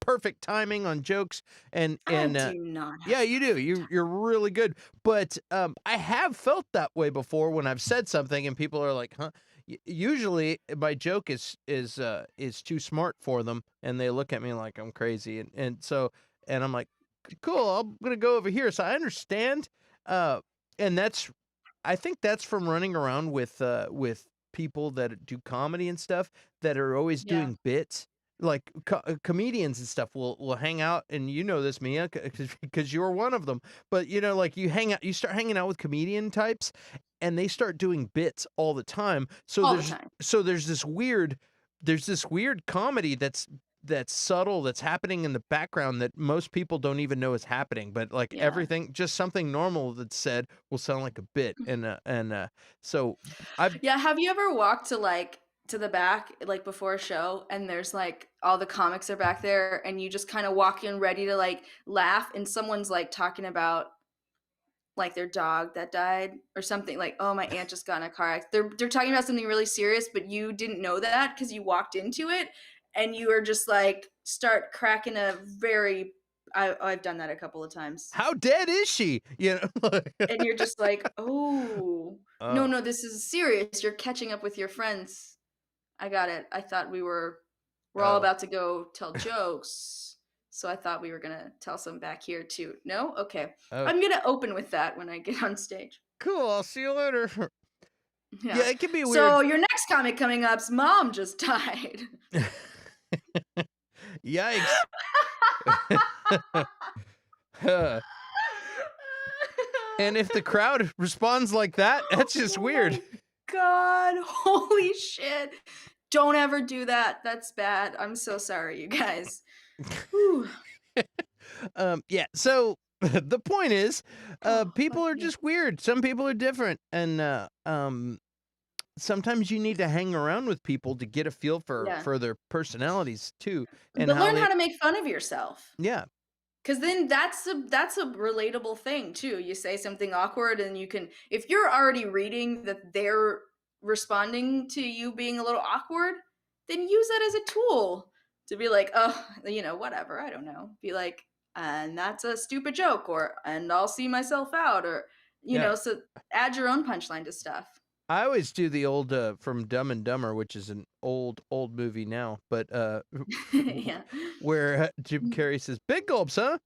perfect timing on jokes, and I do not yeah, have you do. You're really good. But I have felt that way before when I've said something and people are like, "Huh." Usually my joke is too smart for them, and they look at me like I'm crazy, and I'm like, cool, I'm gonna go over here. So I understand, uh, and I think that's from running around with people that do comedy and stuff that are always Yeah. doing bits. Like comedians and stuff will hang out, and you know this, Mia, because you're one of them. But like you start hanging out with comedian types, and they start doing bits all the time. So All the time. there's this weird comedy that's subtle, that's happening in the background that most people don't even know is happening. But like Yeah. everything, just something normal that's said will sound like a bit. So I've Yeah, have you ever walked to the back like before a show and there's like all the comics are back there and you just kind of walk in ready to like laugh and someone's like talking about like their dog that died or something like, oh, my aunt just got in a car accident. They're talking about something really serious, but you didn't know that because you walked into it and you were just like start cracking a very I've done that a couple of times. how dead is she? And you're just like, oh no, Oh, no, this is serious. You're catching up with your friends. I got it. I thought we're all oh, about to go tell jokes. So I thought we were gonna tell some back here too. No? Okay. oh, I'm gonna open with that when I get on stage. cool. I'll see you later. Yeah. Yeah, it can be So weird. your next comic coming up's mom just died. Yikes. Huh. And if the crowd responds like that, that's just Oh weird. my God. Holy shit. Don't ever do that. That's bad. I'm so sorry, you guys. Whew. Yeah. So the point is, Oh, people fuck are me. just weird. Some people are different, and sometimes you need to hang around with people to get a feel Yeah. for their personalities too, and But how learn how they. to make fun of yourself. Yeah, 'Cause then that's a relatable thing too. You say something awkward and you can if you're already reading that they're responding to you being a little awkward, then use that as a tool to be like, "Oh, whatever, I don't know." Be like, "And that's a stupid joke," or "And I'll see myself out," or yeah. so add your own punchline to stuff. I always do the old from Dumb and Dumber, which is an old movie now, but Yeah. where Jim Carrey says, "Big gulps, huh?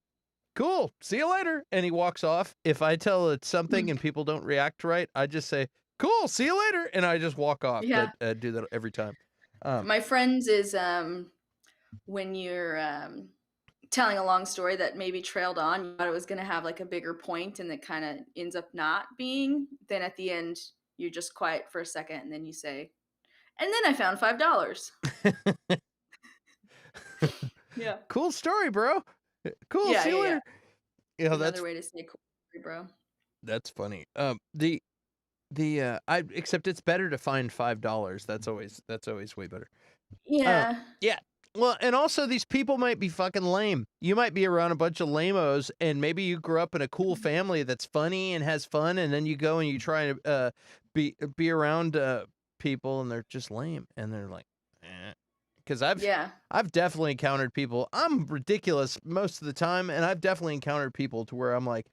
Cool. See you later." And he walks off. If I tell it something and people don't react right, I just say, "Cool. See you later." And I just walk off. That Yeah. do that every time. Um, My friends is, when you're, telling a long story that maybe trailed on, you thought it was gonna have, like, a bigger point, and it kinda ends up not being, then at the end, you're just quiet for a second, and then you say, "And then I found $5." Yeah. Cool story, bro. Cool. Yeah, See you yeah, yeah. later. You know, Another way to say cool, bro. that's funny. I except it's better to find $5. That's always way better. Uh, Yeah. yeah. Well, and also these people might be fucking lame. You might be around a bunch of lamos, and maybe you grew up in a cool family that's funny and has fun, and then you go and you try to be around people, and they're just lame, and they're like, eh. Because Yeah. I've definitely encountered people. I'm ridiculous most of the time, and I've definitely encountered people to where I'm like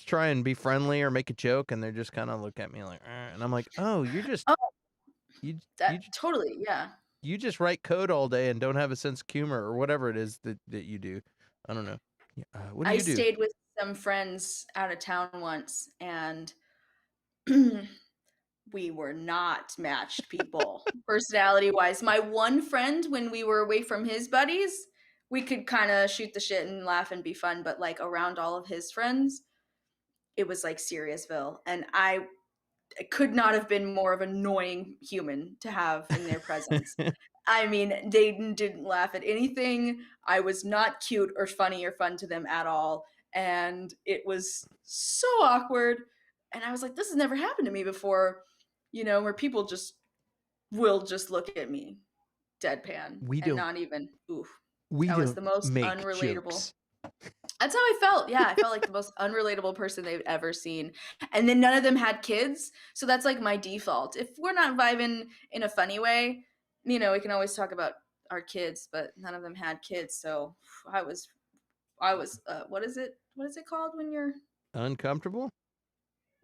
try and be friendly or make a joke, and they're just kind of look at me like, and I'm like, oh, Oh, you that you totally, yeah. you just write code all day and don't have a sense of humor or whatever it is that you do. I don't know. Yeah, what do I you do? stayed with some friends out of town once, and we were not matched people personality wise. My one friend, when we were away from his buddies, we could kind of shoot the shit and laugh and be fun, but like around all of his friends, it was like Seriousville. And I could not have been more of an annoying human to have in their presence. I mean, they didn't laugh at anything. I was not cute or funny or fun to them at all. And it was so awkward. And I was like, this has never happened to me before, where people just will just look at me deadpan we and don't not even, oof. we That was don't the most make unrelatable. jokes. That's how I felt. Yeah, I felt like the most unrelatable person they've ever seen. And then none of them had kids. So that's like my default. If we're not vibing in a funny way, we can always talk about our kids, but none of them had kids. So I was what is it? What is it called when you're Uncomfortable?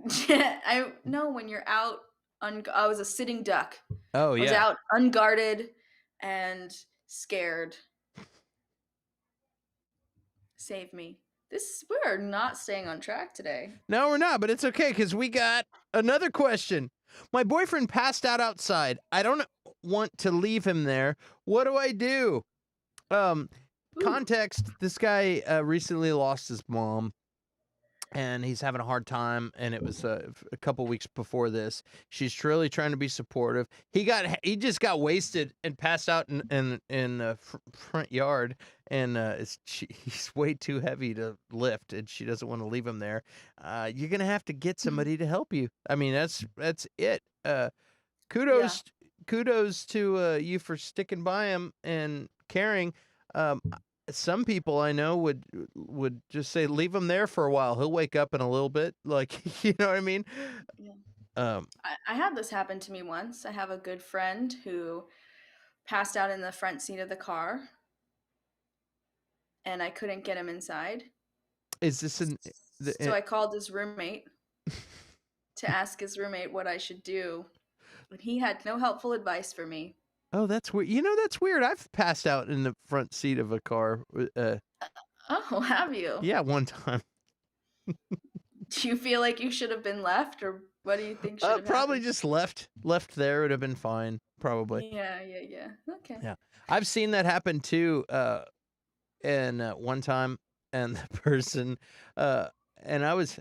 I no, when you're out I was a sitting duck. Oh I was yeah. out unguarded and scared. Save me. We're not staying on track today. No, we're not, but it's okay because we got another question. My boyfriend passed out outside. I don't want to leave him there. What do I do? Um, Ooh. Context: this guy recently lost his mom, and he's having a hard time. And it was a couple weeks before this. She's truly trying to be supportive. He just got wasted and passed out in the front yard, and he's way too heavy to lift, and she doesn't want to leave him there. You're gonna have to get somebody to help you. I mean, that's it. Yeah. Kudos kudos to you for sticking by him and caring. Um, some people I know would just say leave him there for a while. He'll wake up in a little bit, like you know what I mean. Yeah. Um, I had this happen to me once. I have a good friend who passed out in the front seat of the car and I couldn't get him inside. is this an So I called his roommate to ask his roommate what I should do, but he had no helpful advice for me. oh, that's weird. You know, that's weird. I've passed out in the front seat of a car. Oh, have you? Yeah, one time. Do you feel like you should have been left, or what do you think should have Probably happened? just left there would have been fine. Probably. Yeah, yeah, yeah. Okay. Yeah, I've seen that happen too. And one time, and the person, uh, and I was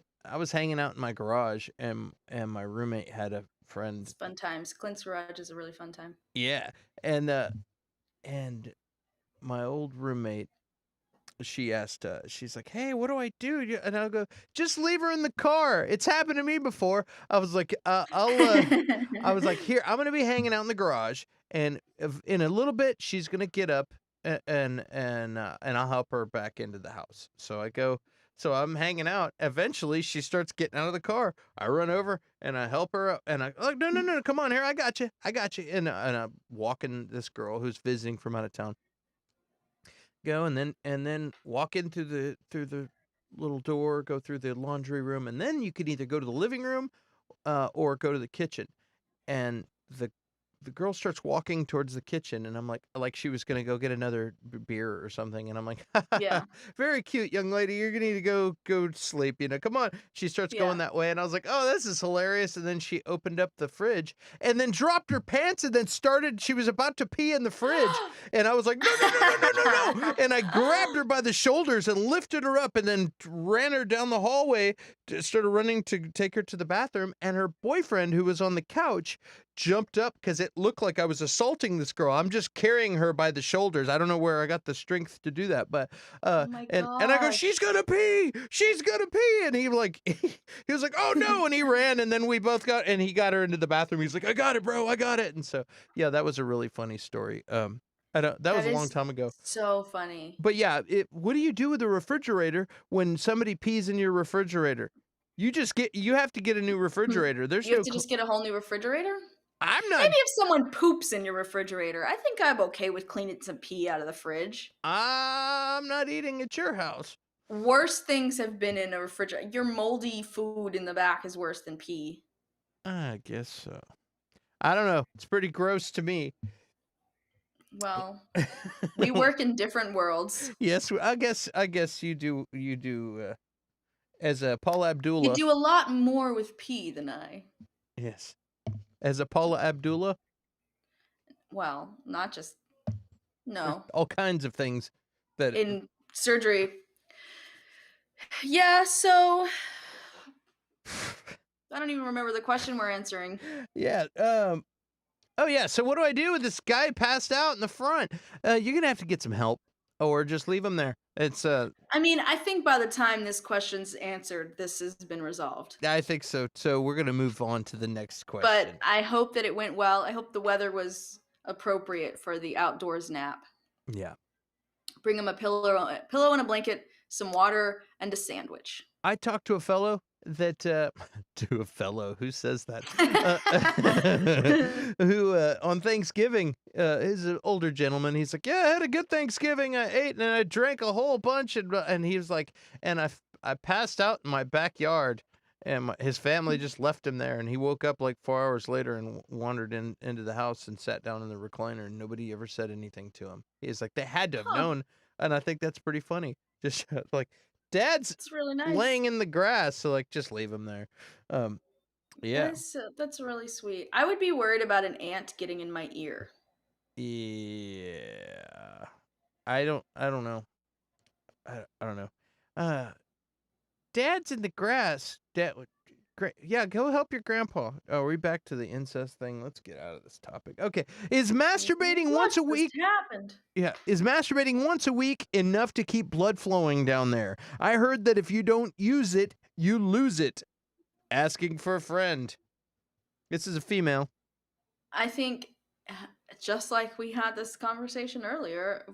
hanging out in my garage, and my roommate had a friend. It's fun times. Clint's Garage is a really fun time. Yeah, and and my old roommate, she asked, she's like, "Hey, what do I do?" And I'll go, "Just leave her in the car. It's happened to me before." I was like, I was like, "Here, I'm gonna be hanging out in the garage, and in a little bit, she's gonna get up, and I'll help her back into the house." So I go, so I'm hanging out. Eventually, she starts getting out of the car. I run over and I help her up, and I like, "No, no, no, come on here, I got you." And I'm walking this girl who's visiting from out of town. Go and then walk into the through the little door, go through the laundry room, and then you could either go to the living room, or go to the kitchen. And the girl starts walking towards the kitchen, and I'm like she was gonna go get another beer or something, and I'm like, Yeah. very cute young lady, you're gonna need to go to sleep, come on. She starts going Yeah. that way, and I was like, oh, this is hilarious. And then she opened up the fridge and then dropped her pants and then she was about to pee in the fridge, and I was like, no, no, no, no, no, no, no. And I grabbed her by the shoulders and lifted her up and then ran her down the hallway, started running to take her to the bathroom, and her boyfriend, who was on the couch, jumped up because it looked like I was assaulting this girl. I'm just carrying her by the shoulders. I don't know where I got the strength to do that, but Oh my and I go, "She's gosh. gonna pee, she's gonna pee," and he like he was like, "Oh no," and he ran, and then we both he got her into the bathroom. He's like, "I got it, bro, I got it." And so yeah, that was a really funny story. I don't that was That a long is time ago. so funny. But yeah, what do you do with the refrigerator when somebody pees in your refrigerator? You have to get a new Hmm. refrigerator. There's You have no to just get a whole new refrigerator? I'm not Maybe if someone poops in your refrigerator, I think I'm okay with cleaning some pee out of the fridge. I'm not eating at your house. Worse things have been in a refrigerator. Your moldy food in the back is worse than pee. I guess so. I don't know. It's pretty gross to me. Well, we work in different worlds. Yes, I guess you do as a Paula You Abdullah. do a lot more with pee than I. Yes. As a Paula Abdullah, Well, not just there's no. all kinds of things that In surgery. Yeah, so I don't even remember the question we're answering. yeah, oh yeah, so what do I do with this guy passed out in the front? You're gonna have to get some help or just leave him there. It's I mean, I think by the time this question's answered, this has been resolved. I think so. So we're gonna move on to the next But question. I hope that it went well. I hope the weather was appropriate for the outdoors nap. Yeah. Bring him a pillow and a blanket, some water, and a sandwich. I talked to a fellow that to a fellow who says that who on Thanksgiving is an older gentleman. He's like, "Yeah, I had a good Thanksgiving. I ate and I drank a whole bunch." And he was like, "And I passed out in my backyard." And his family just left him there, and he woke up like 4 hours later and wandered into the house and sat down in the recliner, and nobody ever said anything to him. He's like, they had to have Huh, known, and I think that's pretty funny. Just like, Dad's it's really nice. laying in the grass, so, like, just leave him there. Um, yeah. That's really sweet. I would be worried about an ant getting in my ear. Yeah. I don't know. I don't know. Uh, Dad's in the grass. Dad would great. Yeah, go help your grandpa. Oh, are we back to the incest thing? Let's get out of this topic. Okay. Is masturbating What once a just week happened? Yeah, is masturbating once a week enough to keep blood flowing down there? I heard that if you don't use it, you lose it. Asking for a friend. This is a female. I think just like we had this conversation earlier,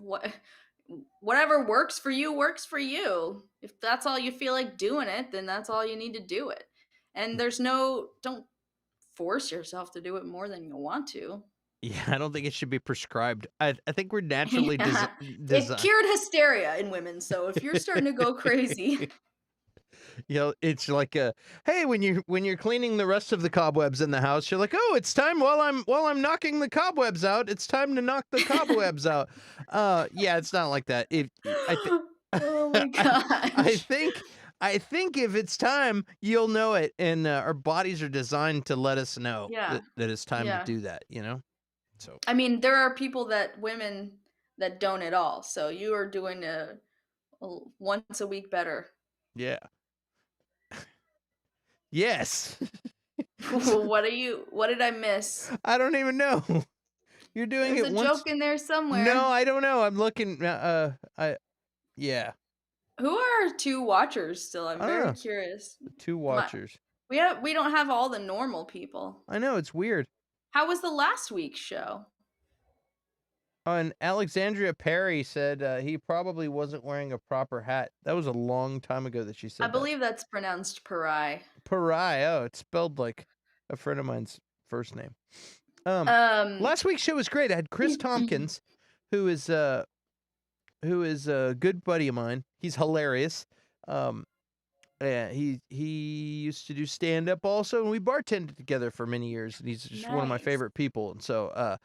whatever works for you works for you. If that's all you feel like doing it, then that's all you need to do it. And don't force yourself to do it more than you want to. Yeah, I don't think it should be prescribed. I think we're naturally Yeah. It designed. cured hysteria in women. So if you're starting to go crazy, It's like hey, when you're cleaning the rest of the cobwebs in the house, you're like, oh, it's time while I'm knocking the cobwebs out. It's time to knock the cobwebs out. Yeah, it's not like that. I think oh my I, I gosh. think I think if it's time, you'll know it, and our bodies are designed to let us know Yeah. that it's time to Yeah. do that. So I mean, there are women that don't at all. So you are doing once a week better. yeah, yes. What did I miss? I don't even know. You're doing There's it a once. joke in there No, somewhere. I don't know. I'm looking. Yeah. Who are our 2 watchers still? I'm I don't very know. curious. The two My watchers. we don't have all the normal people. I know it's weird. How was the last week's show? Oh, and Alexandria Perry said he probably wasn't wearing a proper hat. That was a long time ago that she I said that. believe that's pronounced Parai. Pariah. Oh, it's spelled like a friend of mine's first name. Um, Last week's show was great. I had Chris Tompkins, who is a good buddy of mine. He's hilarious. Yeah, he used to do stand up also, and we bartended together for many years. And he's just one of my nice. favorite people. And so,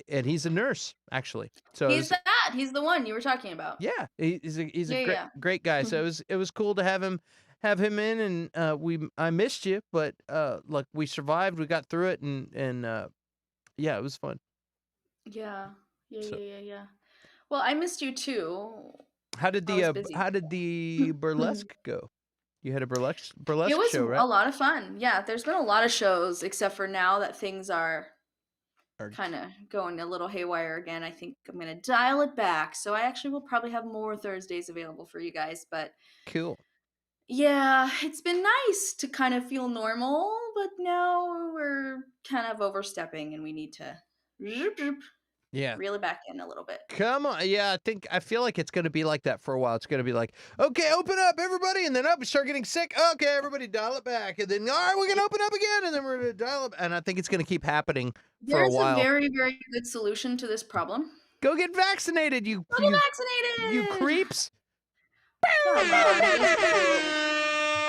and he's a nurse actually. So it He's was, that. He's the one you were talking about. yeah, he's a Yeah, yeah. great guy. So it was cool to have him in, and I missed you, but like we survived, we got through it, and yeah, it was fun. Yeah. Yeah, So yeah, yeah, yeah. Well, I missed you too. I was busy. how did the burlesque go? You had a It burlesque was show, right? a lot of fun. Yeah, there's been a lot of shows, except for now that things are Or kind of going a little haywire again. I think I'm going to dial it back. So I actually will probably have more Thursdays available for you guys. But cool. yeah, it's been nice to kind of feel normal, but now we're kind of overstepping and we need to Yeah. reel it back in a little bit. Come on. Yeah, I feel like it's going to be like that for a while. It's going to be like, okay, open up, everybody. And then we start getting sick. Okay, everybody dial it back. And then, all right, we're going to open up again. And then we're going to dial it. And I think it's going to keep happening for a There's a while. very, very good solution to this problem. Go get vaccinated, Go get you vaccinated! creeps. Come on.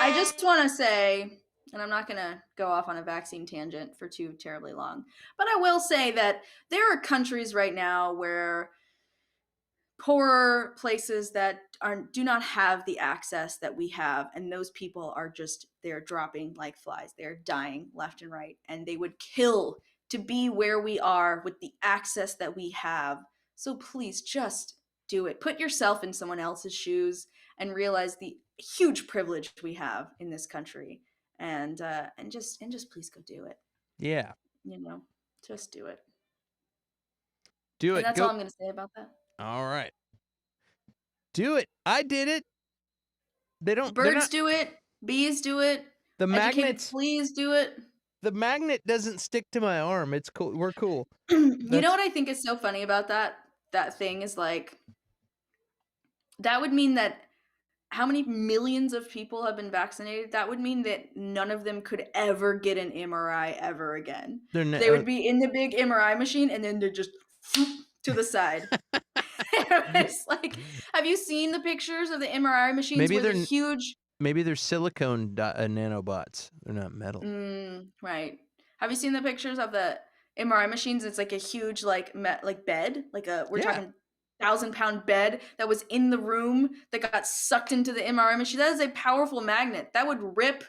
I just want to say, and I'm not going to go off on a vaccine tangent for too terribly long, but I will say that there are countries right now where poorer places that do not have the access that we have, and those people are just, they're dropping like flies. They're dying left and right, and they would kill to be where we are with the access that we have. So please just do it. Put yourself in someone else's shoes and realize the huge privilege we have in this country, and just please go do it. Yeah. You know, just do it. Do And it. that's all Go. I'm going to say about that. All right. Do it. I did it. They're Birds not, do it. Bees do it. the Educated magnets, fleas do it. the magnet doesn't stick to my arm. It's cool. We're cool. You know what I think is so funny about that thing is like, that would mean that how many millions of people have been vaccinated? That would mean that none of them could ever get an MRI ever again. They would be in the big MRI machine and then they're just to the side. It's like, have you seen the pictures of the MRI machines Maybe where they're they're huge? Maybe they're silicone nanobots. They're not metal. Right. Have you seen the pictures of the MRI machines? It's like a huge like bed, like we're talking 1,000-pound bed that was in the room that got sucked into the MRI machine. That is a powerful magnet that would rip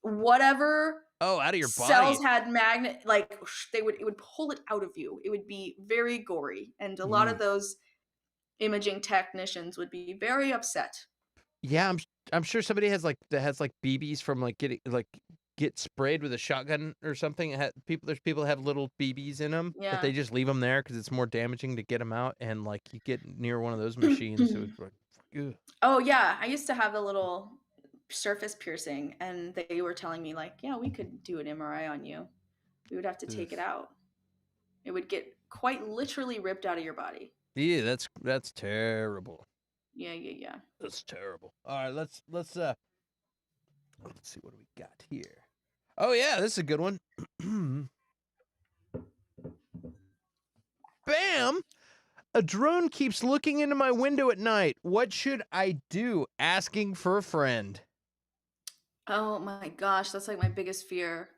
whatever out of your cells body. had magnet, like it would pull it out of you. It would be very gory, and a lot of those imaging technicians would be very upset. Yeah, I'm sure somebody has like BBs from like get sprayed with a shotgun or something. There's people that have little BBs in them, but they just leave them there because it's more damaging to get them out. And like you get near one of those machines, it was like, ugh. Oh yeah, I used to have a little surface piercing, and they were telling me like, yeah, we could do an MRI on you. We would have to take it out. It would get quite literally ripped out of your body. Yeah, that's terrible. Yeah. That's terrible. All right, let's see what do we got here. Oh yeah, this is a good one. Bam! A drone keeps looking into my window at night. What should I do? Asking for a friend. Oh my gosh, that's like my biggest fear.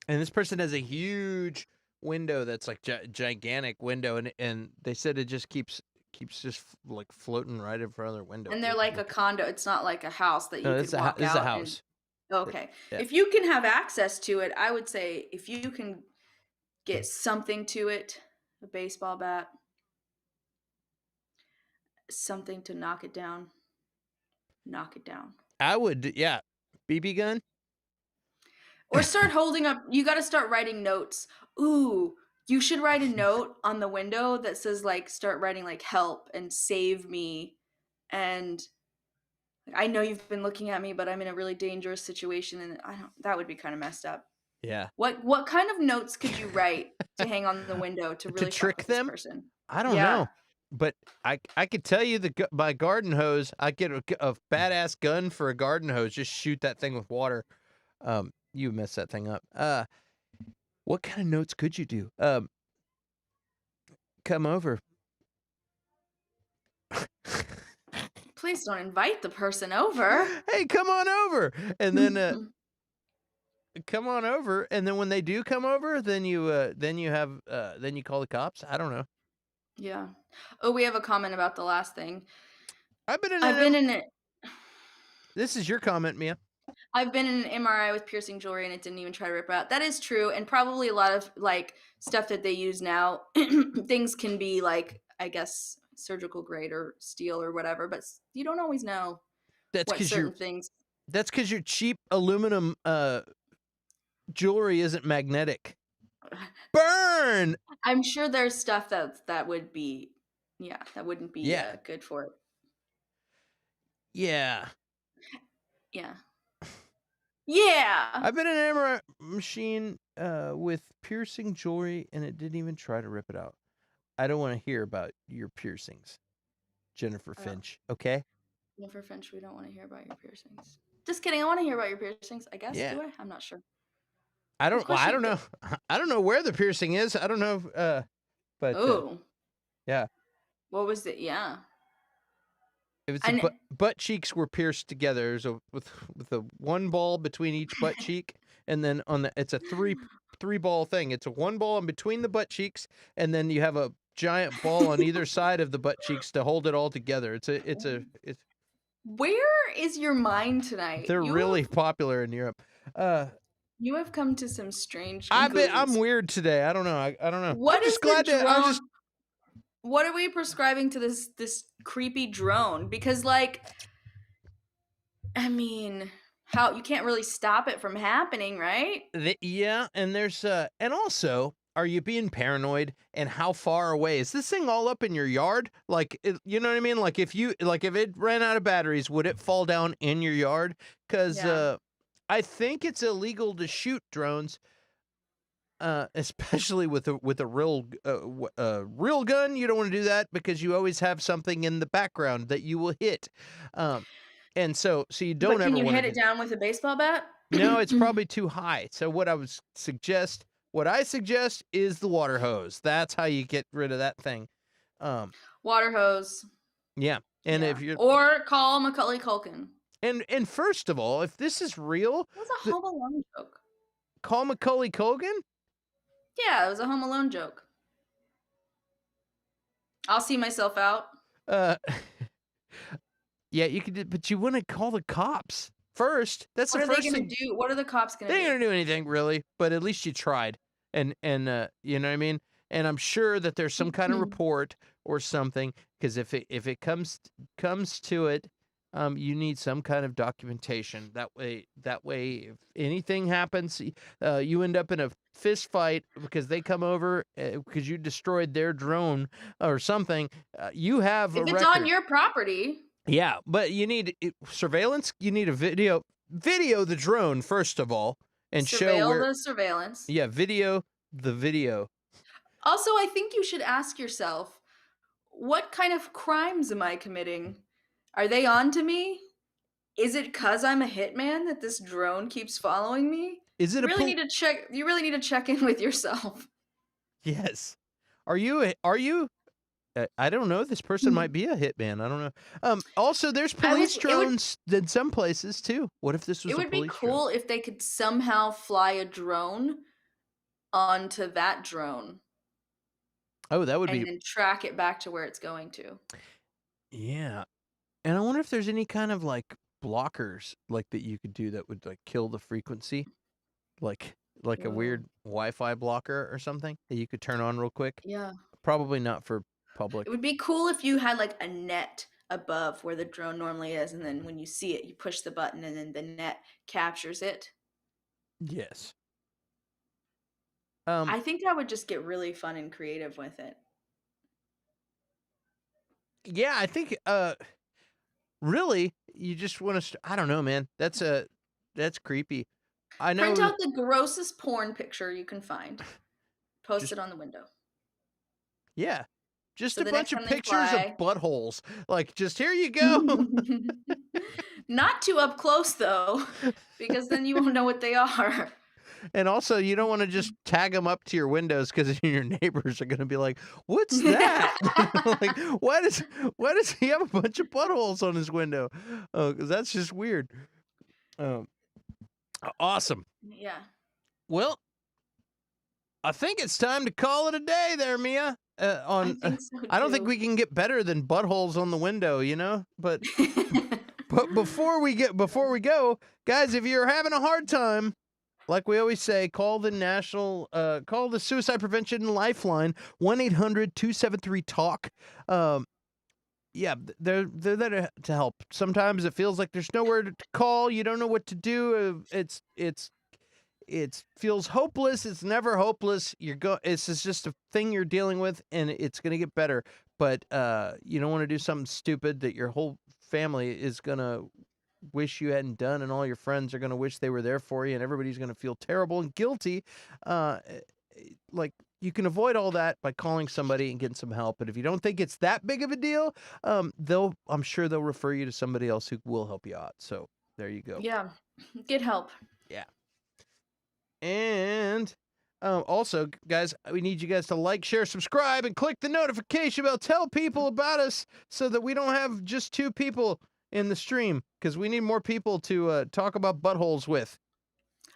And this person has a huge window that's like gigantic window, and they said it just keeps just like floating right in front of their window. And they're like a condo. It's not like a house that you could walk out. This is a house. Okay. Yeah. If you can have access to it, I would say if you can get something to it, a baseball bat, something to knock it down. Knock it down. I would, yeah. BB gun? Or start holding up you gotta start writing notes. Ooh, you should write a note on the window that says, like start writing, like, "Help," and "Save me," and "I know you've been looking at me, but I'm in a really dangerous situation," and I don't that would be kinda messed up. Yeah. What kind of notes could you write to hang on the window to To really fuck trick with this them? person? I don't Yeah. know, but I could tell you my garden hose, I get a badass gun for a garden hose, just shoot that thing with water. You messed that thing up. What kind of notes could you do? Come over. Please don't invite the person over. Hey, come on over, and then, come on over, and then when they do come over, then you call the cops? I don't know. Yeah. Oh, we have a comment about the last thing. I've been in an I've been M in it This is your comment, Mia. I've been in an MRI with piercing jewelry and it didn't even try to rip it out. That is true, and probably a lot of, like, stuff that they use now, things can be, like, I guess, surgical grade or steel or whatever, but s you don't always know That's what because 'cause you're certain things that's 'cause your cheap aluminum, jewelry isn't magnetic. Burn! I'm sure there's stuff that would be yeah, that wouldn't be, Yeah. good for it. Yeah. Yeah. Yeah! I've been in an MRI machine, with piercing jewelry, and it didn't even try to rip it out. I don't wanna hear about your piercings, Jennifer Oh, Finch, okay? Jennifer Finch, we don't wanna hear about your piercings. Just kidding, I wanna hear about your piercings, I guess, Yeah. do I? I'm not sure. Of Well, course I you don't d know. I don't know where the piercing is. I don't know, but, Oh, yeah. what was it? Yeah. If it's I a kn butt cheeks were pierced together. There's a with a one ball between each butt cheek, and then on the it's a three ball thing. It's a one ball in between the butt cheeks, and then you have a giant ball on either side of the butt cheeks to hold it all together. It's Where is your mind tonight? they're really popular in Europe. Uh, You have come to some strange conclusions. I'm weird today. I don't know. I don't know. I'm What just is the glad to. I was just drone what are we prescribing to this creepy drone? Because, like, I mean, how you can't really stop it from happening, right? Yeah, and there's and also, are you being paranoid? And how far away is this thing all up in your yard? Like, you know what I mean? Like, if it ran out of batteries, would it fall down in your yard? Because Yeah. I think it's illegal to shoot drones, especially with a real gun. You don't want to do that because you always have something in the background that you will hit, um, and so you don't But can ever you want to hit do. it down with a baseball bat? No, it's probably too high. So what I suggest is the water hose. That's how you get rid of that thing. Um, Water hose. yeah. And Yeah. if you're Or call Macaulay Culkin. and first of all, if this is real, It was a the Home Alone joke. call Macaulay Culkin. Yeah, it was a Home Alone joke. I'll see myself out. Uh, yeah, you could, but you want to call the cops first. That's the What are they first gonna thing. do? What are the cops gonna They ain't do? gonna do anything really, but at least you tried. And you know what I mean? And I'm sure that there's some kind of report or something, because if it comes to it, you need some kind of documentation. That way if anything happens, you end up in a fist fight because they come over, because you destroyed their drone or something, you have a If it's on record. your property, Yeah, but you need surveillance. You need a video the drone first of all, and show surveil where. the surveillance. Yeah, video the video. Also, I think you should ask yourself, what kind of crimes am I committing? Are they on to me? Is it 'cause I'm a hitman that this drone keeps following me? Is it You a really pol need to check in with yourself. Yes. Are you I don't know, this person might be a hitman, I don't know. Also, there's I police was drones in some places too. What if this it was a would be police drone? cool if they could somehow fly a drone onto that drone Oh, that would and be. then track it back to where it's going to. Yeah, and I wonder if there's any kind of, like, blockers, like, that you could do that would, like, kill the frequency, like a Whoa. weird Wi-Fi blocker or something that you could turn on real quick. Yeah. Probably not for It public. would be cool if you had, like, a net above where the drone normally is, and then when you see it, you push the button and then the net captures it. Yes. I think that would just get really fun and creative with it. Yeah, I think, really, you just wanna I don't know, man. That's creepy. I Print know out the grossest porn picture you can find. Post just it on the window. yeah. Just So a the bunch next of time they pictures of fly. buttholes. Like, just, "Here you go." Not too up close though, because then you won't know what they are. And also, you don't wanna just tag them up to your windows because your neighbors are gonna be like, "What's that?" Like, "Why does he have a bunch of buttholes on his window?" Oh, because that's just weird. Um, awesome. Yeah, Well, I think it's time to call it a day there, Mia. I think so I don't think too. we can get better than buttholes on the window, you know? But before we go, guys, if you're having a hard time, like we always say, call the suicide prevention lifeline, 1-800-273-TALK. Yeah, they're there to help. Sometimes it feels like there's nowhere to call, you don't know what to do. It feels hopeless. It's never hopeless. It's just a thing you're dealing with, and it's gonna get better. But you don't want to do something stupid that your whole family is gonna wish you hadn't done, and all your friends are gonna wish they were there for you, and everybody's gonna feel terrible and guilty. Like, you can avoid all that by calling somebody and getting some help. But if you don't think it's that big of a deal, I'm sure they'll refer you to somebody else who will help you out. So there you go. Yeah, get help. Yeah. And also, guys, we need you guys to like, share, subscribe, and click the notification bell. Tell people about us so that we don't have just 2 people in the stream, because we need more people to talk about buttholes with.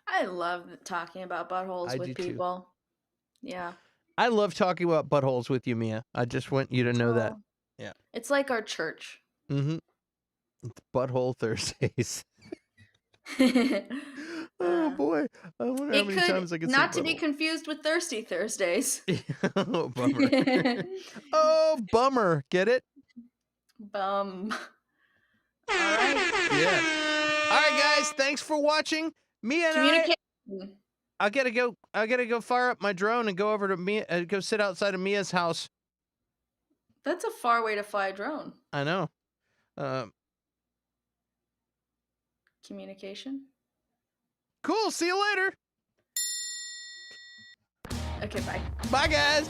I love talking about buttholes I do with too. people. Yeah. I love talking about buttholes with you, Mia. I just want you to know that. Oh, Yeah. it's like our church. Mm-hmm. It's Butthole Thursdays. Oh Uh, boy. I wonder how it many could times I can say not to be butthole. confused with Thirsty Thursdays. Oh, bummer. Oh, bummer. Get it? Bum. All right. Yeah. All right, guys. Thanks for watching. Mia and Communication. I gotta go fire up my drone and go over to Mia, go sit outside of Mia's house. That's a far way to fly a drone. I know. Communication. Cool. See you later. Okay, bye. Bye, guys.